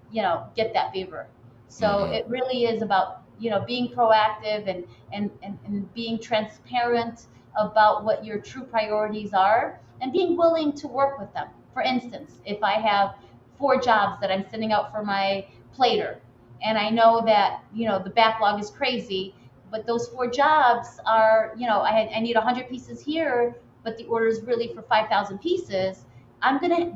get that favor. So Mhm. it really is about, being proactive and being transparent about what your true priorities are and being willing to work with them. For instance, if I have 4 jobs that I'm sending out for my plater, and I know that the backlog is crazy, but those 4 jobs are, I need 100 pieces here, but the order is really for 5,000 pieces. I'm gonna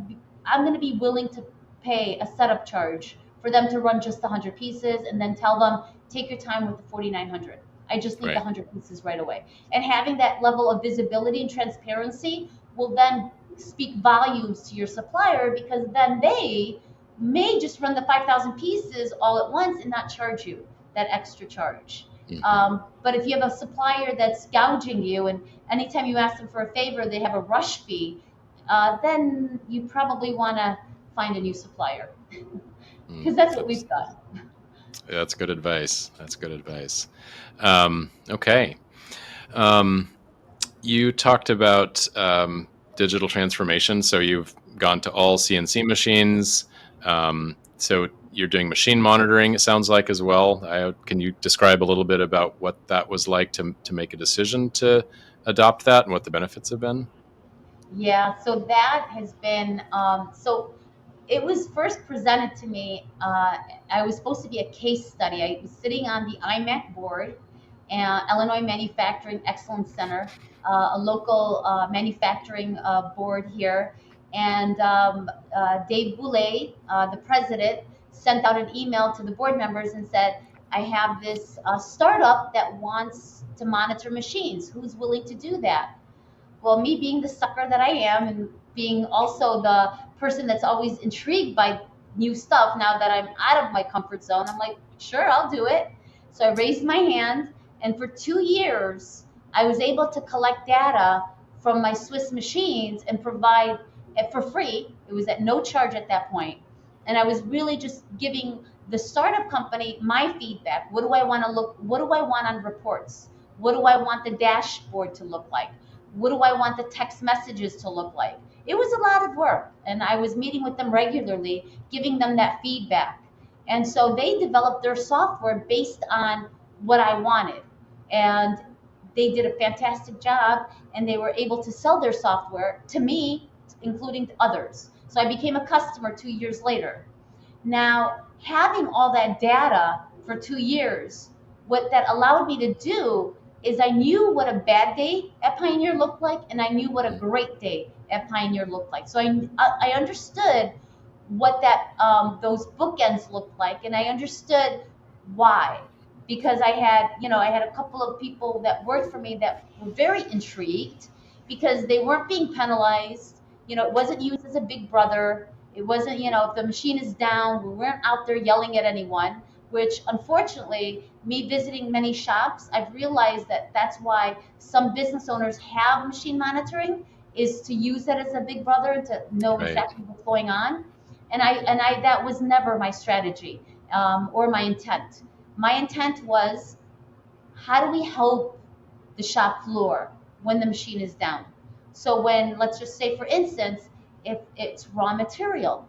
I'm gonna be willing to pay a setup charge for them to run just 100 pieces, and then tell them, take your time with the 4,900. I just need the Right. 100 pieces right away. And having that level of visibility and transparency will then speak volumes to your supplier, because then they may just run the 5,000 pieces all at once and not charge you that extra charge. Mhm. But if you have a supplier that's gouging you, and anytime you ask them for a favor, they have a rush fee, then you probably want to find a new supplier, Mm. because that's what That's we've done. that's good advice. That's good advice. Okay. Um, you talked about digital transformation. So you've gone to all CNC machines. So you're doing machine monitoring, it sounds like, as well. Can you describe a little bit about what that was like to make a decision to adopt that and what the benefits have been? Yeah, so that has been, so it was first presented to me. I was supposed to be a case study. I was sitting on the IMAC board, Illinois Manufacturing Excellence Center, a local manufacturing board here. And Dave Boulay, the president, sent out an email to the board members and said, I have this startup that wants to monitor machines. Who's willing to do that? Well, me being the sucker that I am, and being also the person that's always intrigued by new stuff, now that I'm out of my comfort zone, I'm like, sure, I'll do it. So I raised my hand, and for 2 years, I was able to collect data from my Swiss machines and provide it for free. It was at no charge at that point. And I was really just giving the startup company my feedback. What do I want to look? What do I want on reports? What do I want the dashboard to look like? What do I want the text messages to look like? It was a lot of work, and I was meeting with them regularly, giving them that feedback. And so they developed their software based on what I wanted. And they did a fantastic job, and they were able to sell their software to me, including to others. So I became a customer 2 years later. Now, having all that data for 2 years, what that allowed me to do is I knew what a bad day at Pioneer looked like, and I knew what a great day at Pioneer looked like. So I understood what that those bookends looked like, and I understood why. Because I had a couple of people that worked for me that were very intrigued because they weren't being penalized. It wasn't used as a big brother. It wasn't, if the machine is down, we weren't out there yelling at anyone, which unfortunately, me visiting many shops, I've realized that that's why some business owners have machine monitoring, is to use that as a big brother and to know Right. exactly what's going on. And I that was never my strategy, or my intent. My intent was, how do we help the shop floor when the machine is down? So when, let's just say, for instance, if it's raw material,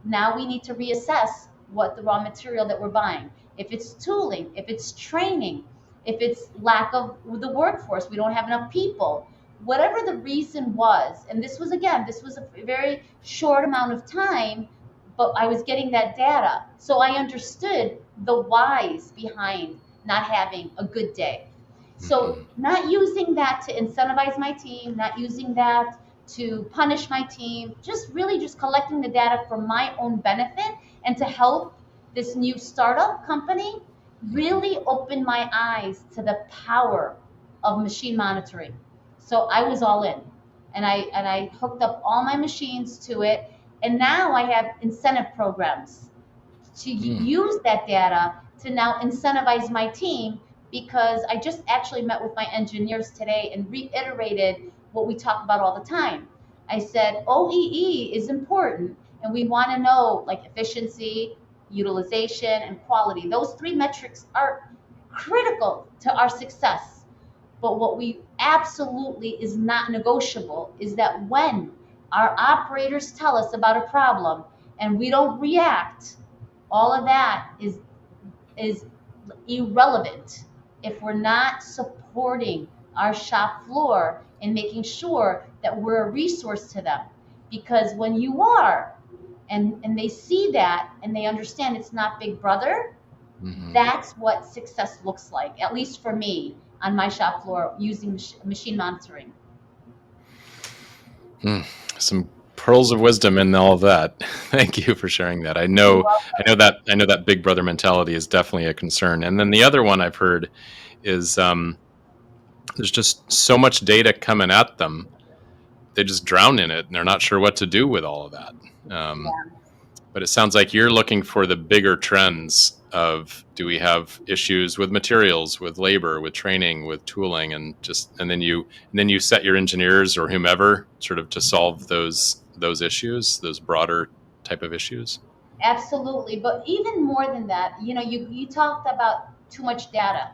now we need to reassess what the raw material that we're buying. If it's tooling, if it's training, if it's lack of the workforce, we don't have enough people, whatever the reason was. And this was a very short amount of time, but I was getting that data. So I understood the whys behind not having a good day. So Mhm. not using that to incentivize my team, not using that to punish my team, just really just collecting the data for my own benefit and to help this new startup company Mhm. really opened my eyes to the power of machine monitoring. So I was all in, and I hooked up all my machines to it, and now I have incentive programs to Mm. use that data to now incentivize my team, because I just actually met with my engineers today and reiterated what we talk about all the time. I said OEE is important, and we want to know, like, efficiency, utilization, and quality. Those three metrics are critical to our success. But what we absolutely is not negotiable is that when our operators tell us about a problem and we don't react, all of that is irrelevant if we're not supporting our shop floor and making sure that we're a resource to them. Because when you are, and they see that and they understand it's not big brother, Mhm. that's what success looks like, at least for me on my shop floor using machine monitoring. Mm. Some pearls of wisdom in all of that. Thank you for sharing that. You're I know that big brother mentality is definitely a concern. And then the other one I've heard is there's just so much data coming at them, they just drown in it and they're not sure what to do with all of that. Um, welcome. but it sounds like you're looking for the bigger trends of, do we have issues with materials, with labor, with training, with tooling, and then you set your engineers or whomever sort of to solve those issues, those broader type of issues. Absolutely. But even more than that, you talked about too much data.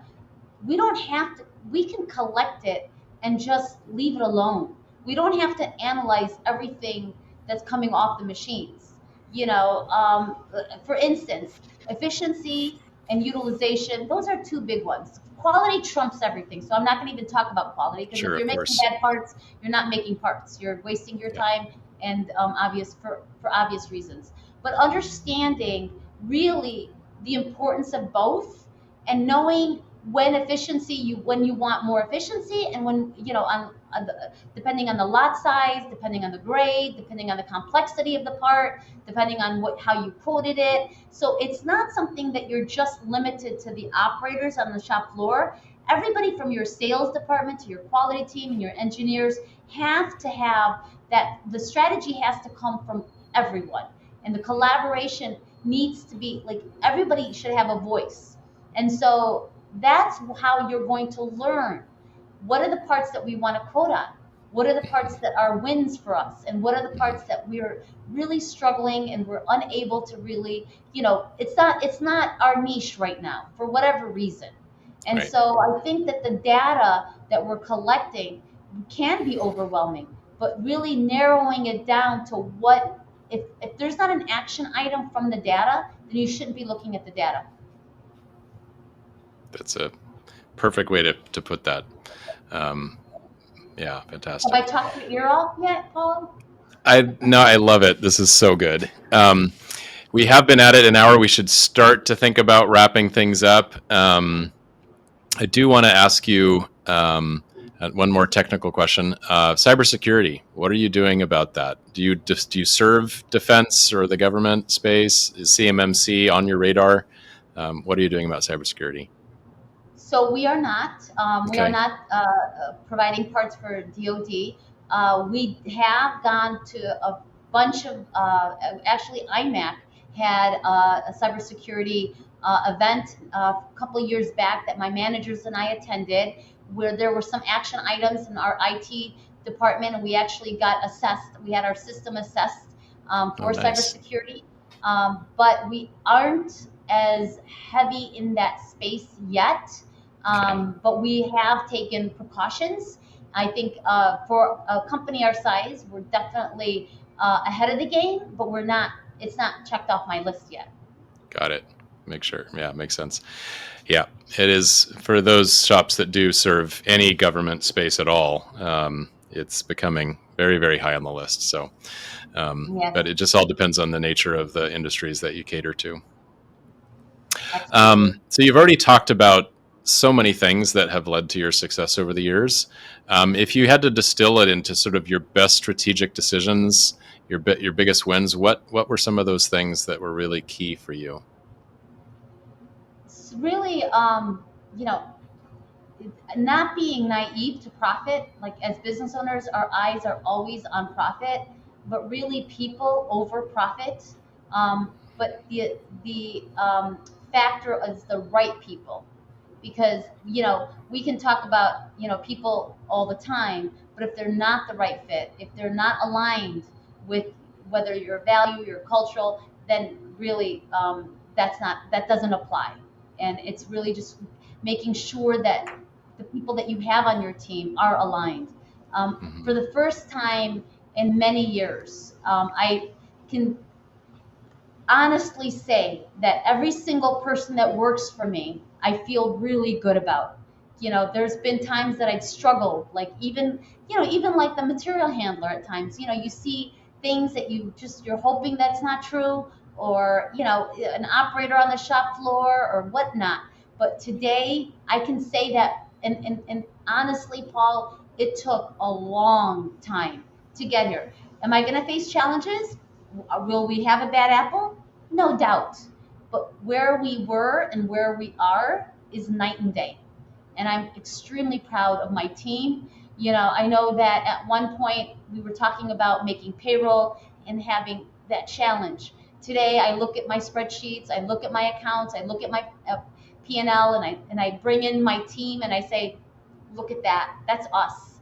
We don't have to, we can collect it and just leave it alone. We don't have to analyze everything that's coming off the machines. For instance, efficiency and utilization, those are two big ones. Quality trumps everything. So I'm not going to even talk about quality, because if Sure, of you're making course. bad parts, you're not making parts. You're wasting your Yeah. time, and obvious for obvious reasons. But understanding really the importance of both, and knowing when efficiency you when you want more efficiency, and when on depending on the lot size, depending on the grade, depending on the complexity of the part, depending on what how you quoted it. So it's not something that you're just limited to the operators on the shop floor. Everybody from your sales department to your quality team and your engineers have to have that. The strategy has to come from everyone, and the collaboration needs to be like everybody should have a voice. And so that's how you're going to learn what are the parts that we want to quote on, what are the parts that are wins for us, and what are the Mhm. parts that we're really struggling and we're unable to really, it's not our niche right now for whatever reason. And Right. so I think that the data that we're collecting can be overwhelming, but really narrowing it down to what, if there's not an action item from the data, then you shouldn't be looking at the data. That's a perfect way to put that. Um, yeah, Have I fantastic. talked your ear off yet, Paul? I love it. This is so good. We have been at it an hour. We should start to think about wrapping things up. I do want to ask you one more technical question. Cybersecurity. What are you doing about that? Do you serve defense or the government space? Is CMMC on your radar? What are you doing about cybersecurity? So we are not. We are Okay. not providing parts for DoD. We have gone to a bunch of. Actually, IMAC had a cybersecurity event a couple of years back that my managers and I attended, where there were some action items in our IT department, and we actually got assessed. We had our system assessed Oh, for nice. cybersecurity, but we aren't as heavy in that space yet. Okay. But we have taken precautions. I think for a company our size, we're definitely ahead of the game, but we're not. It's not checked off my list yet. Got it. Make sure. Yeah, makes sense. Yeah, it is for those shops that do serve any government space at all. It's becoming very, very high on the list. So, Yes, but it just all depends on the nature of the industries that you cater to. absolutely. So you've already talked about so many things that have led to your success over the years. If you had to distill it into sort of your best strategic decisions, your biggest wins, what were some of those things that were really key for you? It's really, you know, not being naive to profit. Like as business owners, our eyes are always on profit, but really people over profit. But the factor is the right people, because we can talk about people all the time, but if they're not the right fit, if they're not aligned with whether your value, your cultural, then really that doesn't apply. And it's really just making sure that the people that you have on your team are aligned. Hmm. For the first time in many years, I can honestly say that every single person that works for me, I feel really good about. There's been times that I'd struggled, like even like the material handler at times. You see things that you're hoping that's not true, or an operator on the shop floor or whatnot. But today, I can say that, and honestly, Paul, it took a long time to get here. Am I going to face challenges? Will we have a bad apple? No doubt. But where we were and where we are is night and day. And I'm extremely proud of my team. I know that at one point we were talking about making payroll and having that challenge. Today, I look at my spreadsheets, I look at my accounts, I look at my P&L, and I bring in my team and I say, look at that. That's us.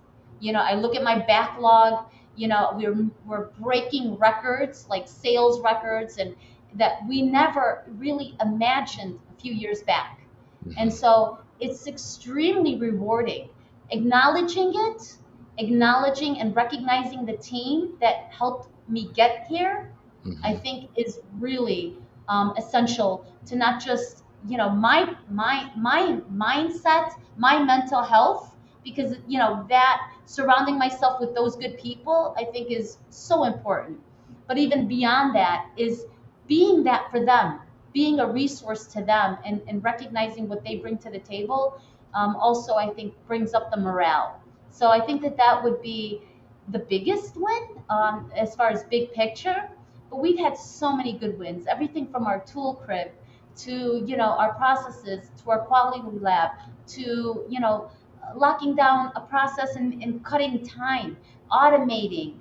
I look at my backlog. We're breaking records, like sales records, and that we never really imagined a few years back. And Hmm. so it's extremely rewarding. Acknowledging it, acknowledging and recognizing the team that helped me get here, I Hmm. think is really essential to not just my mindset, my mental health, because that surrounding myself with those good people, I think, is so important. But even beyond that is being that for them. being a resource to them and recognizing what they bring to the table, also I think brings up the morale. So I think that that would be the biggest win, as far as big picture. But we've had so many good wins, everything from our tool crib to, our processes, to our quality lab, to, locking down a process and cutting time, automating,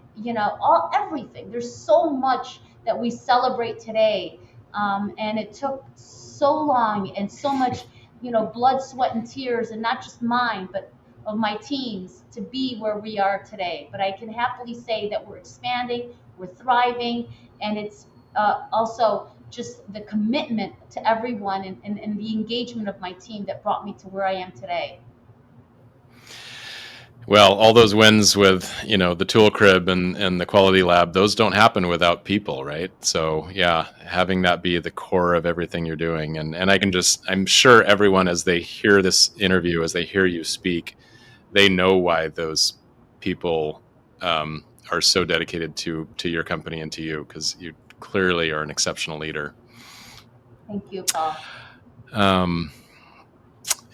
all everything. There's so much that we celebrate today, and it took so long and so much, blood, sweat, and tears, and not just mine, but of my teams to be where we are today. But I can happily say that we're expanding, we're thriving, and it's also just the commitment to everyone, and the engagement of my team that brought me to where I am today. Well, all those wins with, the tool crib and the quality lab, those don't happen without people, right? So yeah, having that be the core of everything you're doing. And I'm sure everyone, as they hear this interview, as they hear you speak, they know why those people are so dedicated to your company and to you, because you clearly are an exceptional leader. Thank you, Paul. Um,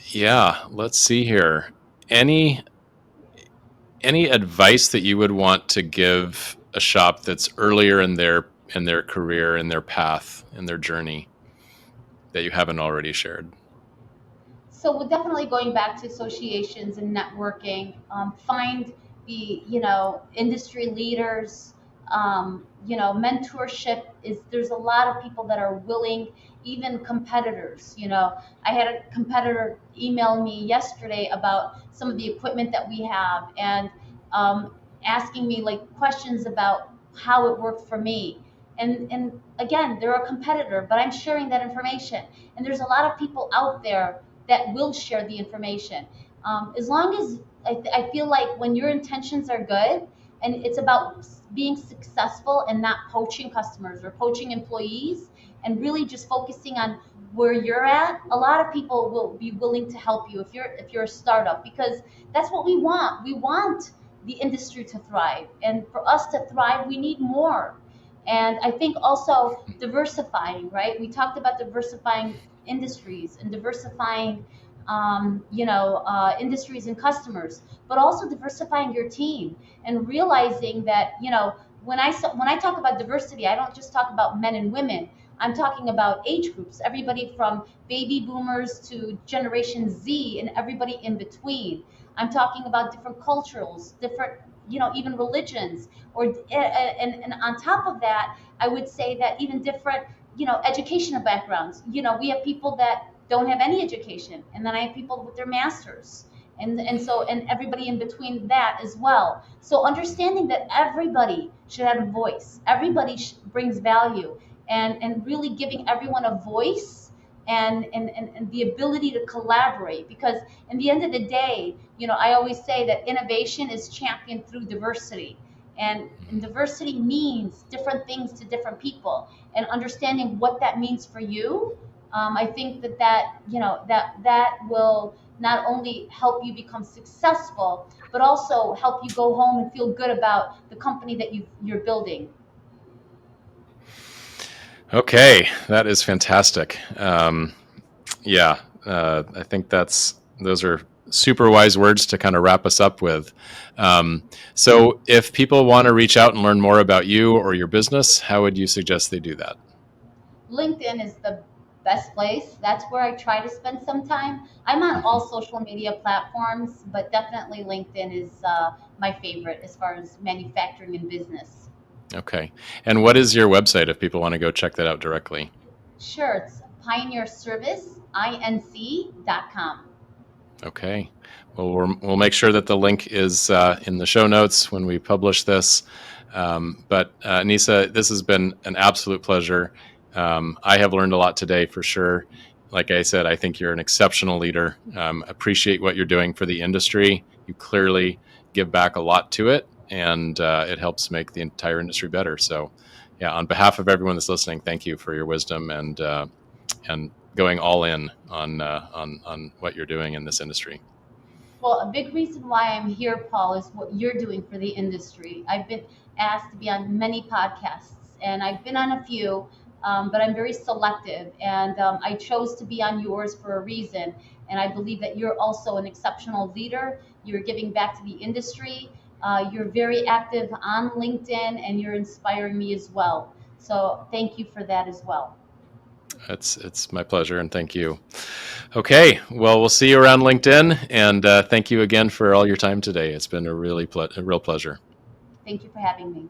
yeah, let's see here. Any advice that you would want to give a shop that's earlier in their career, in their path, in their journey, that you haven't already shared? So we're definitely going back to associations and networking. Find the, industry leaders. Mentorship is, there's a lot of people that are willing, even competitors. I had a competitor email me yesterday about some of the equipment that we have, and asking me like questions about how it worked for me. And again, they're a competitor, but I'm sharing that information. And there's a lot of people out there that will share the information. As long as I feel like when your intentions are good, and it's about being successful and not poaching customers or poaching employees, and really just focusing on where you're at, a lot of people will be willing to help you if you're a startup, because that's what we want. We want the industry to thrive, and for us to thrive, we need more. And I think also diversifying, right? We talked about diversifying industries and diversifying, industries and customers, but also diversifying your team, and realizing that, when I talk about diversity, I don't just talk about men and women. I'm talking about age groups, everybody from baby boomers to Generation Z and everybody in between. I'm talking about different cultures, different, even religions, or and on top of that, I would say that even different, educational backgrounds. We have people that don't have any education, and then I have people with their masters, and everybody in between that as well. So understanding that everybody should have a voice, everybody brings value, and really giving everyone a voice, and the ability to collaborate, because in the end of the day, I always say that innovation is championed through diversity, and diversity means different things to different people, and understanding what that means for you. I think that will not only help you become successful, but also help you go home and feel good about the company that you're building. Okay, that is fantastic. Yeah, I think those are super wise words to kind of wrap us up with. So, if people want to reach out and learn more about you or your business, how would you suggest they do that? LinkedIn is the best place. That's where I try to spend some time. I'm on all Mhm. social media platforms, but definitely LinkedIn is my favorite as far as manufacturing and business. Okay, and what is your website if people want to go check that out directly? Sure, it's pioneerserviceinc.com. Okay. Well, we'll make sure that the link is in the show notes when we publish this. But Aneesa, this has been an absolute pleasure. I have learned a lot today for sure. Like I said, I think you're an exceptional leader. Appreciate what you're doing for the industry. You clearly give back a lot to it, and it helps make the entire industry better. So, yeah, on behalf of everyone that's listening, thank you for your wisdom and going all in on what you're doing in this industry. Well, a big reason why I'm here, Paul, is what you're doing for the industry. I've been asked to be on many podcasts, and I've been on a few, but I'm very selective, and I chose to be on yours for a reason. And I believe that you're also an exceptional leader. You're giving back to the industry. You're very active on LinkedIn, and you're inspiring me as well. So thank you for that as well. It's my pleasure, and thank you. Okay, well, we'll see you around LinkedIn, and thank you again for all your time today. It's been a real pleasure. Thank you for having me.